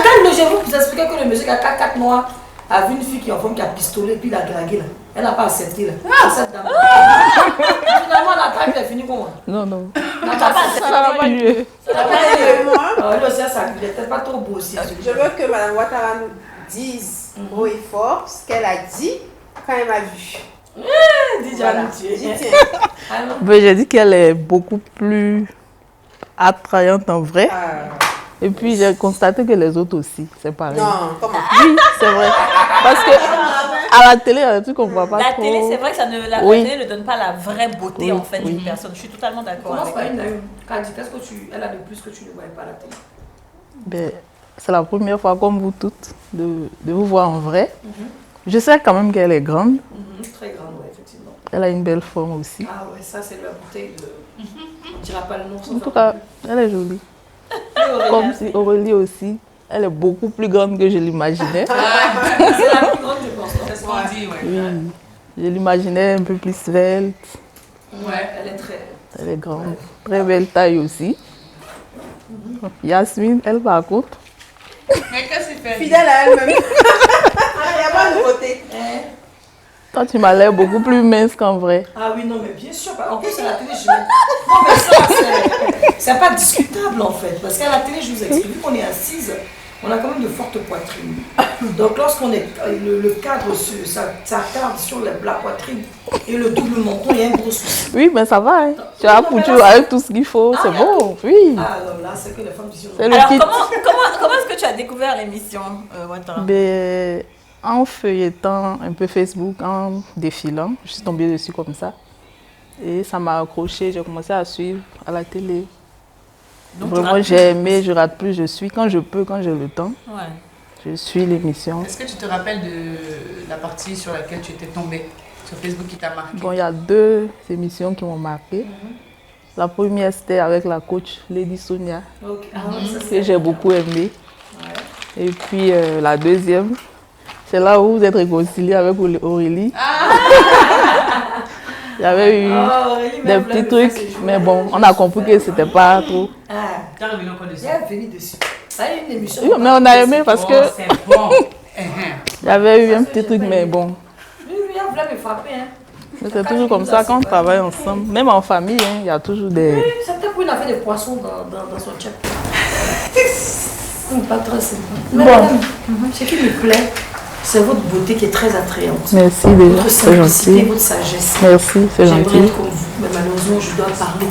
Speaker 18: calme, je vais vous expliquer que le monsieur a 4 mois. a vu une fille qui est en forme, qui a pistolet, puis il a dragué là. Elle n'a pas accepté là. Cette dame. Finalement, la drague, elle est finie comment?
Speaker 19: Non, non.
Speaker 18: Ça n'a pas lieu. Ça n'a pas lieu. Le aussi, ça il n'était pas trop beau aussi.
Speaker 10: Je veux que Mme Ouattara nous dise haut et fort ce qu'elle a dit quand elle m'a vu.
Speaker 19: Ben, j'ai dit qu'elle est beaucoup plus attrayante en vrai. Et puis j'ai constaté que les autres aussi, c'est pareil.
Speaker 10: Non, comment?
Speaker 19: Oui, c'est vrai. Parce que à la télé, il y a des trucs qu'on ne voit pas
Speaker 1: La
Speaker 19: trop.
Speaker 1: télé, c'est vrai que la télé ne donne pas la vraie beauté en fait d'une personne. Je suis totalement d'accord
Speaker 18: Commence
Speaker 1: avec
Speaker 18: par
Speaker 1: elle.
Speaker 18: une. Kadi, qu'est-ce qu'elle a de plus que tu ne voyais pas à la télé?
Speaker 19: Ben, c'est la première fois, comme vous toutes, de vous voir en vrai. Je sais quand même qu'elle est grande.
Speaker 18: Très grande, oui, effectivement.
Speaker 19: Elle a une belle forme aussi.
Speaker 18: Ah ouais, ça c'est la bouteille de... On ne dira pas le nom sans
Speaker 19: En tout cas, elle est jolie. Comme si Aurélie aussi, elle est beaucoup plus grande que je l'imaginais.
Speaker 18: C'est la plus grande, je pense.
Speaker 7: C'est ce qu'on dit, ouais.
Speaker 19: Oui, je l'imaginais un peu plus svelte.
Speaker 18: Ouais, elle est très...
Speaker 19: Elle est grande. Très belle taille aussi. Yasmine, elle par contre.
Speaker 7: Mais qu'est-ce qu'il fait?
Speaker 10: Fidèle à elle-même. Il n'y a pas de beauté.
Speaker 19: Toi, tu m'as l'air beaucoup plus mince qu'en vrai.
Speaker 18: Ah oui, non, mais bien sûr. En plus, à la télé, je... Non, mais ça, c'est pas discutable, en fait. Parce qu'à la télé, je vous explique, vu qu'on est assise, on a quand même de fortes poitrines. Donc, lorsqu'on est... Le cadre, ça cadre sur la poitrine et le double menton, il y a un gros souci.
Speaker 19: Oui, mais ça va. Hein. Tu as foutu avec tout ce qu'il faut. C'est bon. Oui.
Speaker 18: Ah, non, là, c'est que les femmes disent...
Speaker 1: Alors, comment est-ce que tu as découvert l'émission, Ouattara?
Speaker 19: Ben, en feuilletant un peu Facebook, en défilant, je suis tombée dessus comme ça. Et ça m'a accroché, j'ai commencé à suivre à la télé. Donc, vraiment, j'ai aimé, je rate plus, je suis quand je peux, quand j'ai le temps.
Speaker 1: Ouais.
Speaker 19: Je suis l'émission.
Speaker 7: Est-ce que tu te rappelles de la partie sur laquelle tu étais tombée sur Facebook qui t'a marqué?
Speaker 19: Bon, il y a 2 émissions qui m'ont marqué. La première, c'était avec la coach Lady Sonia, que j'ai beaucoup aimé. Ouais. Et puis la deuxième, c'est là où vous êtes réconciliés avec Aurélie. Il y avait eu des petits trucs, mais bon, on a compris que c'était pas trop.
Speaker 18: T'es revenu encore dessus? Elle est venue dessus. Ça a une émission.
Speaker 19: Oui, mais on a aimé parce que...
Speaker 7: c'est bon.
Speaker 19: Il y avait eu un petit truc, mais bon.
Speaker 18: Oui, elle voulait me frapper. Hein.
Speaker 19: Mais c'est toujours comme ça quand on travaille ensemble. Même en famille, hein, il y a toujours des...
Speaker 18: Oui, c'est peut-être pour une affaire de poissons dans son chat. Pas très simple.
Speaker 19: Bon.
Speaker 18: Ce qui me plaît, c'est votre beauté qui est très attrayante.
Speaker 19: Merci déjà,
Speaker 18: votre
Speaker 19: c'est
Speaker 18: simplicité,
Speaker 19: gentil.
Speaker 18: votre sagesse.
Speaker 19: Merci, c'est
Speaker 18: J'aimerais
Speaker 19: gentil.
Speaker 18: être comme vous, mais malheureusement, je dois parler.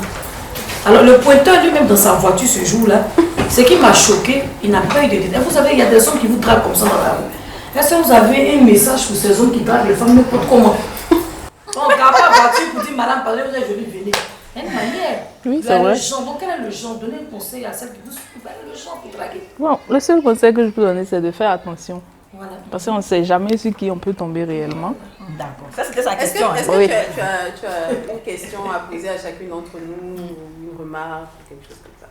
Speaker 18: Alors, le pointeur lui-même dans sa voiture ce jour-là, ce qui m'a choqué, il n'a pas eu de détails. Vous savez, il y a des hommes qui vous draguent comme ça dans la rue. Est-ce que vous avez un message pour ces hommes qui draguent les femmes n'importe comment? On ne garde pas la voiture pour dire, madame, pardon, vous êtes venue venir. Il y a une manière.
Speaker 19: Oui, c'est vrai.
Speaker 18: Le genre. Donc, quel est le genre? Donnez un conseil à celle qui vous le genre pour draguer.
Speaker 19: Bon, le seul conseil que je peux donner, c'est de faire attention.
Speaker 18: Voilà.
Speaker 19: Parce qu'on ne sait jamais sur qui on peut tomber réellement.
Speaker 1: D'accord. Ça, c'était sa
Speaker 10: Est-ce
Speaker 1: question.
Speaker 10: que,
Speaker 19: Oui.
Speaker 10: tu as une question à poser à chacune d'entre nous, une remarque, quelque chose comme ça?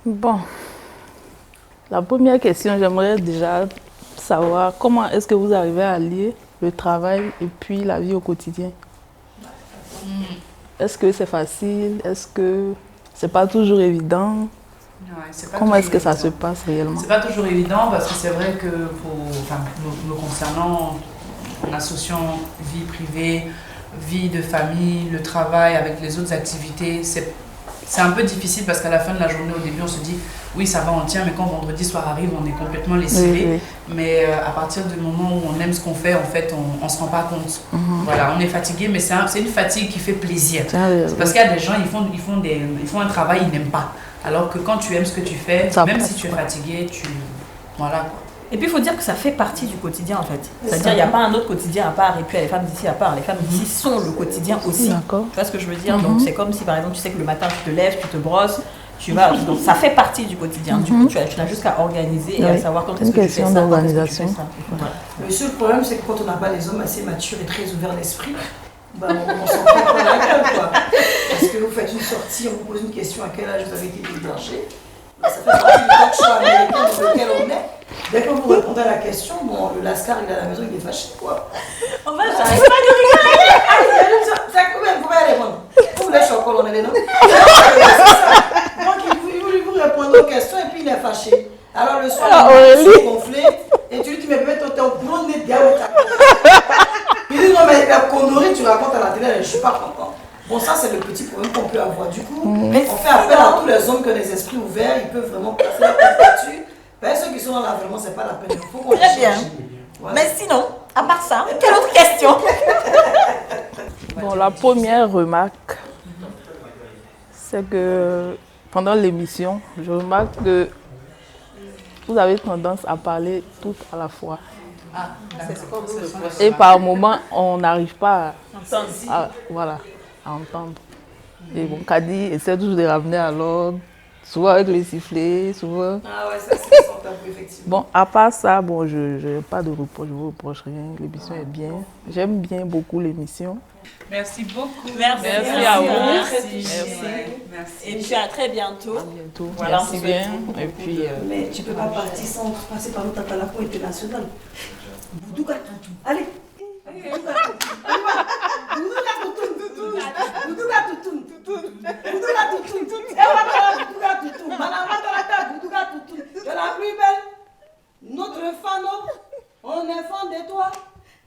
Speaker 19: Bon, la première question, j'aimerais déjà savoir comment est-ce que vous arrivez à lier le travail et puis la vie au quotidien. Est-ce que c'est facile? Est-ce que c'est pas toujours évident?
Speaker 7: Ouais,
Speaker 19: comment est-ce que ça se passe réellement?
Speaker 7: C'est pas toujours évident parce que c'est vrai que nous concernant, en associant vie privée, vie de famille, le travail avec les autres activités, c'est un peu difficile parce qu'à la fin de la journée, au début, on se dit oui, ça va, on tient, mais quand vendredi soir arrive, on est complètement lessivé.
Speaker 19: Oui.
Speaker 7: Mais à partir du moment où on aime ce qu'on fait, en fait, on ne se rend pas compte. Voilà, on est fatigué, mais c'est une fatigue qui fait plaisir. C'est parce qu'il y a des gens, ils font un travail qu'ils n'aiment pas. Alors que quand tu aimes ce que tu fais,
Speaker 19: ça
Speaker 7: même
Speaker 19: passe,
Speaker 7: si tu es fatigué, voilà quoi.
Speaker 1: Et puis il faut dire que ça fait partie du quotidien en fait. C'est-à-dire qu'il n'y a pas un autre quotidien à part et puis il y a les femmes d'ici à part. Les femmes d'ici sont le quotidien aussi.
Speaker 19: D'accord.
Speaker 1: Tu vois ce que je veux dire? Donc c'est comme si par exemple tu sais que le matin tu te lèves, tu te brosses, tu vas. Donc ça fait partie du quotidien. Du coup tu n'as juste qu'à organiser et à savoir quand est-ce que tu fais ça.
Speaker 19: D'organisation.
Speaker 1: Voilà.
Speaker 18: Le seul problème, c'est que quand on n'a pas des hommes assez matures et très ouverts d'esprit, ben on s'en prend pas la gueule, quoi. Parce que vous faites une sortie, on vous pose une question à quel âge vous avez été hébergé. Ça fait partie du talk show américain dans lequel on est. Dès que vous répondez à la question, bon, le lascar, il est à la maison, il est fâché, quoi.
Speaker 1: On va, j'arrive pas de rigoler.
Speaker 18: Ça combien vous pouvez répondre? Vous voulez chocolat, on est là, non? Donc, il voulait vous répondre aux questions et puis il est fâché. Alors, le soir, il est gonflé et tu lui dis, mais peut-être t'es
Speaker 4: les hommes qui ont les esprits ouverts, ils peuvent vraiment passer la tête là-dessus. Ben, ceux qui sont là, vraiment, c'est pas la peine. Il faut qu'on
Speaker 1: Très bien.
Speaker 4: Voilà.
Speaker 1: Mais sinon, à part ça, quelle autre question?
Speaker 19: Bon, la première remarque, c'est que pendant l'émission, je remarque que vous avez tendance à parler tout à la fois. Et par moments, on n'arrive pas à entendre. Et bon, Kadi essaie toujours de ramener à l'ordre, souvent avec les sifflets, souvent.
Speaker 4: Ah ouais, ça c'est son tabou, effectivement.
Speaker 19: Bon, à part ça, bon, je n'ai pas de reproche, je ne vous reproche rien. L'émission est bien. J'aime bien beaucoup l'émission.
Speaker 7: Merci beaucoup.
Speaker 1: Merci
Speaker 19: à vous.
Speaker 1: Merci. Et puis à très bientôt.
Speaker 19: À bientôt.
Speaker 1: Voilà,
Speaker 19: Merci bien. Et puis,
Speaker 4: Mais tu ne peux pas partir sans passer par le Tatalako international. Boudouga toutou. Allez. Boudouga toutou. Boudouga toutou. Boudouga toutou. Boudouga toutou. Madame Boudouga toutou. Tu es la plus belle. Notre fan, on est fan de toi.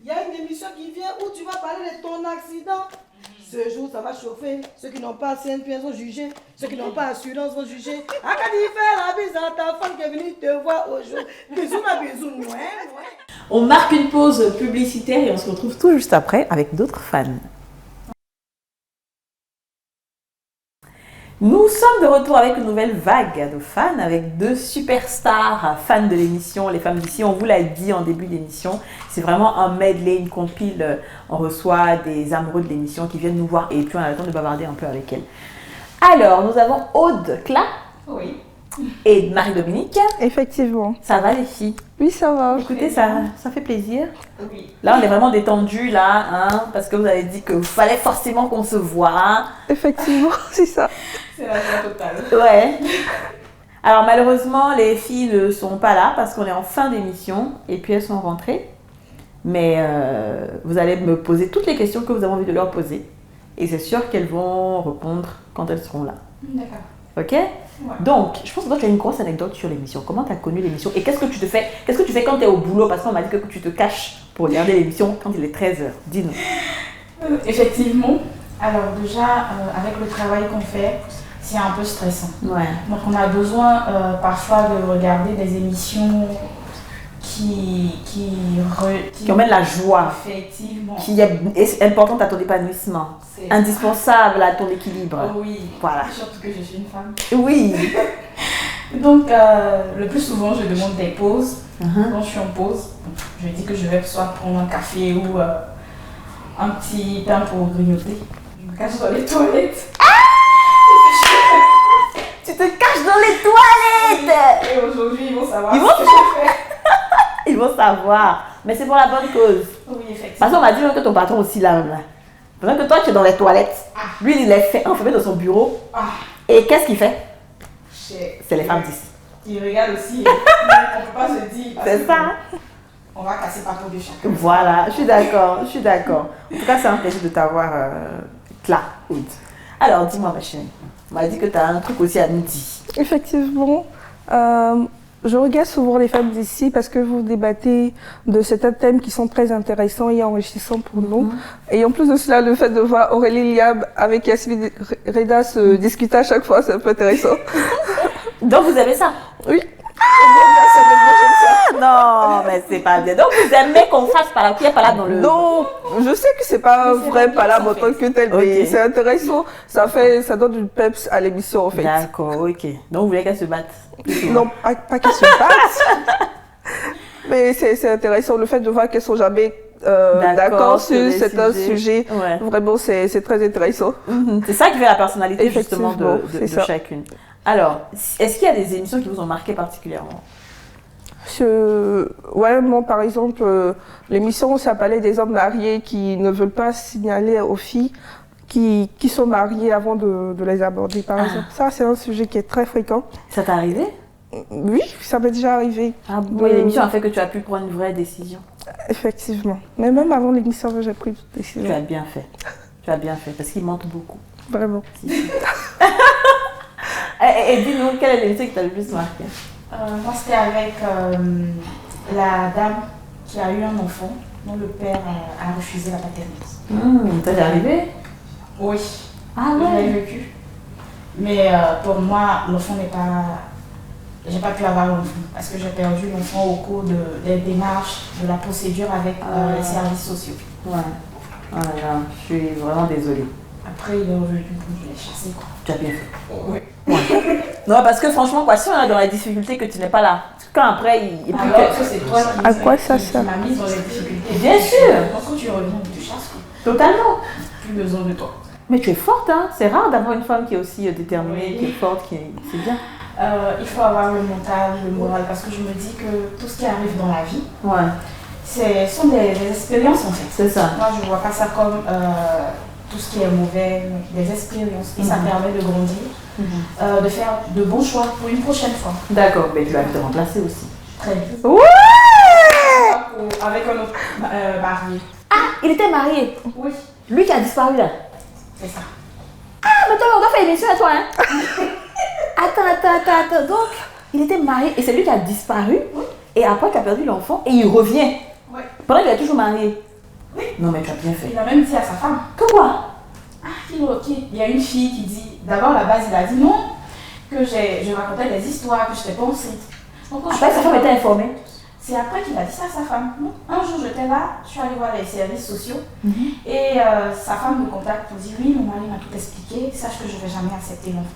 Speaker 4: Il y a une émission qui vient où tu vas parler de ton accident. Ce jour, ça va chauffer. Ceux qui n'ont pas CNP vont juger. Ceux qui n'ont pas assurance vont juger. Akadi fait la bise à ta femme qui est venue te voir aujourd'hui. Bisous, ma bisou.
Speaker 1: On marque une pause publicitaire et on se retrouve tout juste après avec d'autres fans. Nous sommes de retour avec une nouvelle vague de fans, avec deux superstars fans de l'émission, les femmes d'ici. On vous l'a dit en début d'émission, c'est vraiment un medley, une compile. On reçoit des amoureux de l'émission qui viennent nous voir et puis on a le temps de bavarder un peu avec elles. Alors, nous avons Aude Cla.
Speaker 20: Oui.
Speaker 1: Et Marie-Dominique.
Speaker 20: Effectivement.
Speaker 1: Ça va les filles?
Speaker 20: Oui, ça va.
Speaker 1: Écoutez, ça fait plaisir.
Speaker 20: Oui.
Speaker 1: Là, on est vraiment détendus, là, hein, parce que vous avez dit qu'il fallait forcément qu'on se voit.
Speaker 20: Effectivement, c'est ça.
Speaker 1: C'est la joie totale. Ouais. Alors, malheureusement, les filles ne sont pas là parce qu'on est en fin d'émission et puis elles sont rentrées. Mais vous allez me poser toutes les questions que vous avez envie de leur poser. Et c'est sûr qu'elles vont répondre quand elles seront là.
Speaker 20: D'accord.
Speaker 1: Ok? Ouais. Donc, je pense que toi, tu as une grosse anecdote sur l'émission. Comment tu as connu l'émission? Et qu'est-ce que tu fais quand tu es au boulot? Parce qu'on m'a dit que tu te caches pour regarder l'émission quand il est 13h. Dis-nous.
Speaker 13: Effectivement. Alors déjà, avec le travail qu'on fait, c'est un peu stressant.
Speaker 1: Ouais.
Speaker 13: Donc on a besoin parfois de regarder des émissions qui
Speaker 1: emmènent la joie.
Speaker 13: Effectivement.
Speaker 1: Qui est importante à ton épanouissement. C'est indispensable à ton équilibre.
Speaker 13: Oh oui.
Speaker 1: Voilà.
Speaker 13: Surtout que je suis une femme.
Speaker 1: Oui.
Speaker 13: Donc le plus souvent, je demande des pauses. Quand je suis en pause, je dis que je vais soit prendre un café ou un petit pain pour grignoter. Je me cache dans les toilettes.
Speaker 1: Tu te caches dans les toilettes.
Speaker 13: Et aujourd'hui, ils vont savoir
Speaker 1: ce que je fais. Ils vont savoir. Mais c'est pour la bonne cause.
Speaker 13: Oui, effectivement.
Speaker 1: Parce qu'on m'a dit que ton patron aussi là. Pendant que toi, tu es dans les toilettes. Lui, il est enfermé dans son bureau. Et qu'est-ce qu'il fait? C'est les femmes d'ici.
Speaker 13: Il regarde aussi. On ne peut pas se dire.
Speaker 1: C'est ça.
Speaker 13: On va casser partout de chacun.
Speaker 1: Voilà, je suis d'accord. En tout cas, c'est un plaisir de t'avoir là, Aude. Alors, dis-moi, ma chérie. On m'a dit que tu as un truc aussi à nous dire.
Speaker 20: Effectivement. Je regarde souvent les femmes d'ici parce que vous débattez de certains thèmes qui sont très intéressants et enrichissants pour nous. Et en plus de cela, le fait de voir Aurélie Liab avec Yasmine Reda se discuter à chaque fois, c'est un peu intéressant.
Speaker 1: Donc vous aimez ça?
Speaker 20: Oui.
Speaker 1: Non, mais c'est pas bien. Donc vous aimez qu'on fasse par là dans le...
Speaker 20: Non, je sais que c'est pas un vrai palabre en tant que tel, mais c'est intéressant. Ça donne une peps à l'émission en fait.
Speaker 1: D'accord, ok. Donc vous voulez qu'elle se batte?
Speaker 20: Non, pas qu'elle se batte. Mais c'est intéressant le fait de voir qu'elles sont jamais d'accord sur certains sujets. Ouais. Vraiment, c'est très intéressant.
Speaker 1: C'est ça qui fait la personnalité justement de chacune. Alors, est-ce qu'il y a des émissions qui vous ont marqué particulièrement?
Speaker 20: Ouais, moi par exemple, l'émission où ça parlait des hommes mariés qui ne veulent pas signaler aux filles qui sont mariées avant de les aborder par exemple. Ça, c'est un sujet qui est très fréquent.
Speaker 1: Ça t'est arrivé?
Speaker 20: Oui, ça m'est déjà arrivé.
Speaker 1: Ah bon, l'émission a fait que tu as pu prendre une vraie décision?
Speaker 20: Effectivement. Mais même avant l'émission, j'ai pris une décision.
Speaker 1: Tu as bien fait. Tu as bien fait, parce qu'ils mentent beaucoup.
Speaker 20: Vraiment.
Speaker 1: Et dis-nous, quelle est l'émission qui t'a le plus marqué?
Speaker 13: Moi, c'était avec la dame qui a eu un enfant dont le père a refusé la paternité.
Speaker 1: Ça t'est arrivé?
Speaker 13: Oui.
Speaker 1: Ah ouais?
Speaker 13: Je l'ai vécu. Mais pour moi, l'enfant n'est pas... J'ai pas pu avoir l'enfant parce que j'ai perdu l'enfant au cours des démarches, de la procédure avec les services sociaux.
Speaker 21: Ouais. Ah là, je suis vraiment désolée.
Speaker 13: Après, il est revenu, je l'ai chassé, quoi.
Speaker 21: Tu as bien fait.
Speaker 13: Oui.
Speaker 21: Ouais. Non, parce que franchement, quoi, si on est dans la difficulté que tu n'es pas là, quand après, il
Speaker 13: Alors, ça, c'est toi qui
Speaker 20: À quoi ça sert?
Speaker 13: m'a mise dans les difficultés.
Speaker 21: Bien sûr.
Speaker 13: Quand tu reviens, tu chasses, quoi.
Speaker 21: Totalement.
Speaker 13: Plus besoin de toi.
Speaker 21: Mais tu es forte, hein. C'est rare d'avoir une femme qui est aussi déterminée,
Speaker 13: Oui.
Speaker 21: qui est forte, c'est bien.
Speaker 13: Il faut avoir le mental, le moral, parce que je me dis que tout ce qui arrive dans la vie,
Speaker 21: Ouais.
Speaker 13: ce sont des expériences en fait.
Speaker 21: C'est ça.
Speaker 13: Moi, je ne vois pas ça comme tout ce qui est mauvais, mais des expériences. Et ça permet de grandir, de faire de bons choix pour une prochaine fois.
Speaker 21: D'accord, mais tu vas te remplacer aussi.
Speaker 13: Très bien.
Speaker 21: Ouais.
Speaker 13: Avec un autre marié.
Speaker 21: Ah, il était marié.
Speaker 13: Oui.
Speaker 21: Lui qui a disparu là.
Speaker 13: C'est ça.
Speaker 21: Ah, mais toi, on doit faire l'émission à toi, hein. Attends. Donc, il était marié et c'est lui qui a disparu. Oui. Et après, tu as perdu l'enfant et il revient.
Speaker 13: Oui.
Speaker 21: Pendant qu'il est toujours marié.
Speaker 13: Oui.
Speaker 21: Non, mais tu as bien fait.
Speaker 13: Il a même dit à sa femme.
Speaker 21: Que quoi?
Speaker 13: Il y a une fille qui dit, d'abord à la base, il a dit non, que je racontais des histoires, que je n'étais pas enceinte. Donc, quand
Speaker 21: Après, sa femme était informée.
Speaker 13: C'est après qu'il a dit ça à sa femme. Un jour, j'étais là, je suis allée voir les services sociaux et sa femme me contacte pour dire oui, mon mari m'a tout expliqué, sache que je ne vais jamais accepter l'enfant.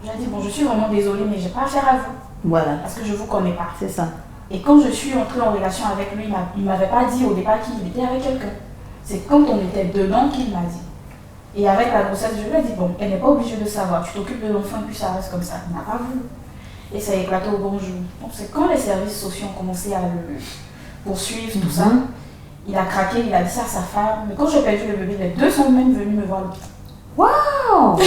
Speaker 13: J'ai dit bon, je suis vraiment désolée, mais je n'ai pas affaire à vous.
Speaker 21: Voilà.
Speaker 13: Parce que je ne vous connais pas.
Speaker 21: C'est ça.
Speaker 13: Et quand je suis entrée en relation avec lui, il ne m'avait pas dit au départ qu'il était avec quelqu'un. C'est quand on était dedans qu'il m'a dit. Et avec la grossesse, je lui ai dit bon, elle n'est pas obligée de savoir, tu t'occupes de l'enfant et puis ça reste comme ça. Il n'a pas voulu. Et ça a éclaté au bon jour. Donc c'est quand les services sociaux ont commencé à le poursuivre, tout ça, il a craqué, il a dit ça à sa femme. Mais quand j'ai perdu le bébé, les deux sont même venus me voir à l'hôpital.
Speaker 21: Waouh!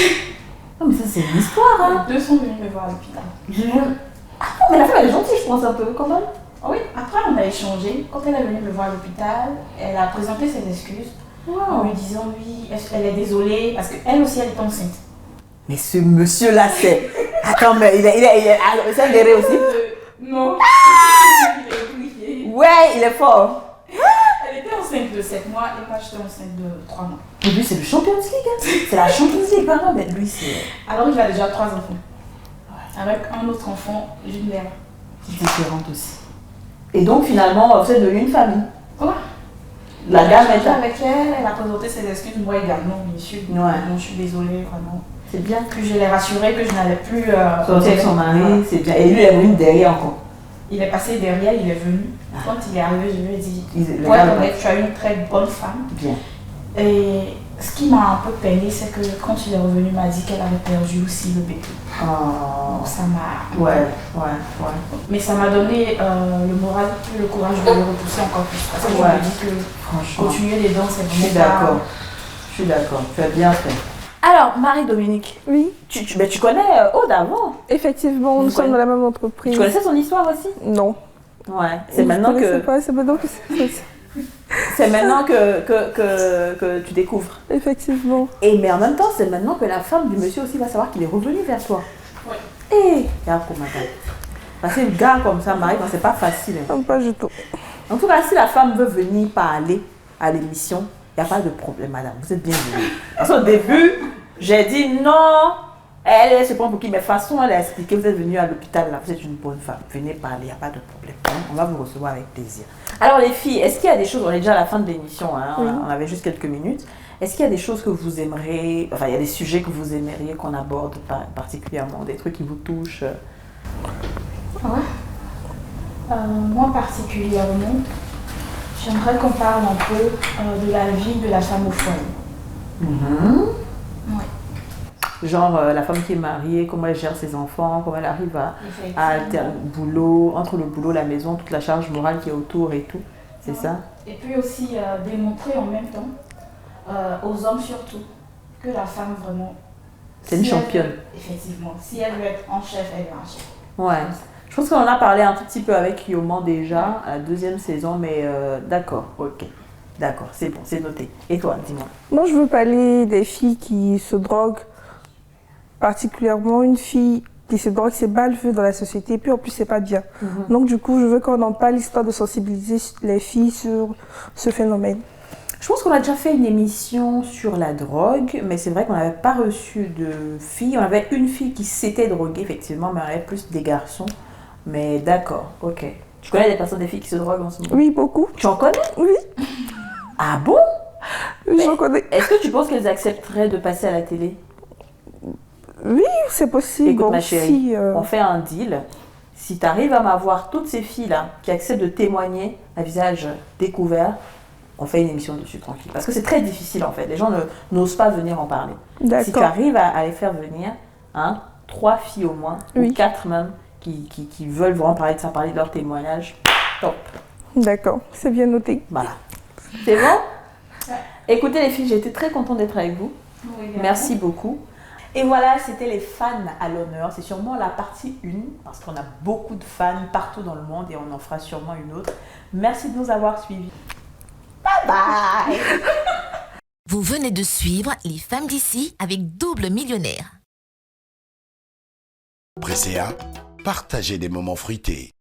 Speaker 21: Non, mais ça, c'est une histoire, hein.
Speaker 13: Les deux sont venus me voir à l'hôpital.
Speaker 21: Ah, mais la femme, elle est gentille, je pense, un peu, quand même.
Speaker 13: Oui, après, on a échangé. Quand elle est venue me voir à l'hôpital, elle a présenté ses excuses en lui disant, oui, elle est désolée, parce qu'elle aussi, elle est enceinte.
Speaker 21: Mais ce monsieur-là, c'est... Attends, mais il est c'est un guerrier aussi?
Speaker 13: Non.
Speaker 21: Ouais, il est fort.
Speaker 13: Elle était enceinte de 7 mois et moi j'étais enceinte de 3 mois.
Speaker 21: Mais lui, c'est le Champions League. Hein. C'est la Champions League, pardon, mais lui, c'est...
Speaker 13: Alors il a déjà 3 enfants. Avec un autre enfant, une mère.
Speaker 21: C'est différente aussi. Et donc, finalement, vous êtes devenu une famille.
Speaker 13: Ouais.
Speaker 21: La dame est là.
Speaker 13: Avec elle a présenté ses excuses, moi également, bien sûr.
Speaker 21: Ouais.
Speaker 13: Non, je suis désolée, vraiment.
Speaker 21: C'est bien.
Speaker 13: Puis je l'ai rassuré que je n'allais plus...
Speaker 21: sortir son mari, c'est bien. Et lui, il est venu derrière encore.
Speaker 13: Il est passé derrière, il est venu. Quand il est arrivé, je lui ai dit,
Speaker 21: Le
Speaker 13: ouais,
Speaker 21: gars,
Speaker 13: tu as une très bonne femme.
Speaker 21: Bien.
Speaker 13: Et ce qui m'a un peu peiné, c'est que quand il est revenu, il m'a dit qu'elle avait perdu aussi le bébé.
Speaker 21: Oh.
Speaker 13: Donc ça m'a...
Speaker 21: Ouais.
Speaker 13: Mais ça m'a donné le moral et le courage de le repousser encore plus. Parce que je me dis que
Speaker 21: franchement,
Speaker 13: continuer les dents, c'est
Speaker 21: Je suis
Speaker 13: vraiment
Speaker 21: d'accord. Je suis d'accord. Tu as bien fait. Alors, Marie-Dominique.
Speaker 20: Oui.
Speaker 21: Tu connais Aude avant?
Speaker 20: Effectivement, nous sommes dans la même entreprise.
Speaker 21: Tu connaissais son histoire aussi?
Speaker 20: Non.
Speaker 21: Ouais. C'est maintenant que...
Speaker 20: C'est maintenant que
Speaker 21: C'est maintenant que tu découvres.
Speaker 20: Effectivement.
Speaker 21: Et mais en même temps, c'est maintenant que la femme du monsieur aussi va savoir qu'il est revenu vers toi.
Speaker 13: Oui.
Speaker 21: Et regarde pour madame. Parce qu'une gars comme ça, Marie, c'est pas facile. Hein.
Speaker 20: Non, pas du tout.
Speaker 21: En tout cas, si la femme veut venir parler à l'émission, il n'y a pas de problème, madame. Vous êtes bienvenue. Parce qu'au début, j'ai dit non. Elle se prend pour qui? Mais de toute façon, elle a expliqué, vous êtes venue à l'hôpital, là, vous êtes une bonne femme. Venez parler, il n'y a pas de problème. On va vous recevoir avec plaisir. Alors les filles, est-ce qu'il y a des choses, on est déjà à la fin de l'émission, hein,
Speaker 20: Oui.
Speaker 21: on avait juste quelques minutes. Est-ce qu'il y a des choses que vous aimeriez, enfin il y a des sujets que vous aimeriez qu'on aborde particulièrement, des trucs qui vous touchent?
Speaker 13: Ouais. Moi particulièrement, j'aimerais qu'on parle un peu de la vie de la femme au foyer. Ouais.
Speaker 21: Genre la femme qui est mariée, comment elle gère ses enfants, comment elle arrive à alterner le boulot, entre le boulot, la maison, toute la charge morale qui est autour et tout. C'est ça?
Speaker 13: Et puis aussi démontrer en même temps, aux hommes surtout, que la femme vraiment...
Speaker 21: C'est une championne.
Speaker 13: Effectivement. Si elle veut être en chef, elle est en chef.
Speaker 21: Ouais. Je pense qu'on en a parlé un tout petit peu avec Yoman déjà, à la 2e saison, mais d'accord, ok. D'accord, c'est bon, c'est noté. Et toi, dis-moi.
Speaker 20: Moi, je veux parler des filles qui se droguent. Particulièrement une fille qui se drogue, c'est mal vu dans la société, et puis en plus, c'est pas bien. Donc, du coup, je veux qu'on en parle, histoire de sensibiliser les filles sur ce phénomène.
Speaker 21: Je pense qu'on a déjà fait une émission sur la drogue, mais c'est vrai qu'on n'avait pas reçu de filles. On avait une fille qui s'était droguée, effectivement, mais on avait plus des garçons. Mais d'accord, ok. Tu connais des personnes, des filles qui se droguent en ce moment?
Speaker 20: Oui, beaucoup.
Speaker 21: Tu en connais?
Speaker 20: Oui.
Speaker 21: Ah bon?
Speaker 20: Oui, j'en connais.
Speaker 21: Est-ce que tu penses qu'elles accepteraient de passer à la télé?
Speaker 20: Oui, c'est possible.
Speaker 21: Écoute,
Speaker 20: Bon,
Speaker 21: ma chérie,
Speaker 20: si,
Speaker 21: on fait un deal. Si tu arrives à m'avoir toutes ces filles-là qui acceptent de témoigner à visage découvert, on fait une émission dessus tranquille. Parce que c'est très difficile en fait. Les gens n'osent pas venir en parler. Si tu arrives à les faire venir, 3 filles au moins, ou 4 même, qui veulent vraiment parler de ça, parler de leur témoignage, top.
Speaker 20: D'accord, c'est bien noté.
Speaker 21: Voilà. C'est bon? Écoutez les filles, j'ai été très contente d'être avec vous. Merci beaucoup. Et voilà, c'était les fans à l'honneur. C'est sûrement la partie 1, parce qu'on a beaucoup de fans partout dans le monde et on en fera sûrement une autre. Merci de nous avoir suivis. Bye bye.
Speaker 2: Vous venez de suivre Les Femmes d'ici avec Double Millionnaire.
Speaker 3: Presséa, partagez des moments fruités.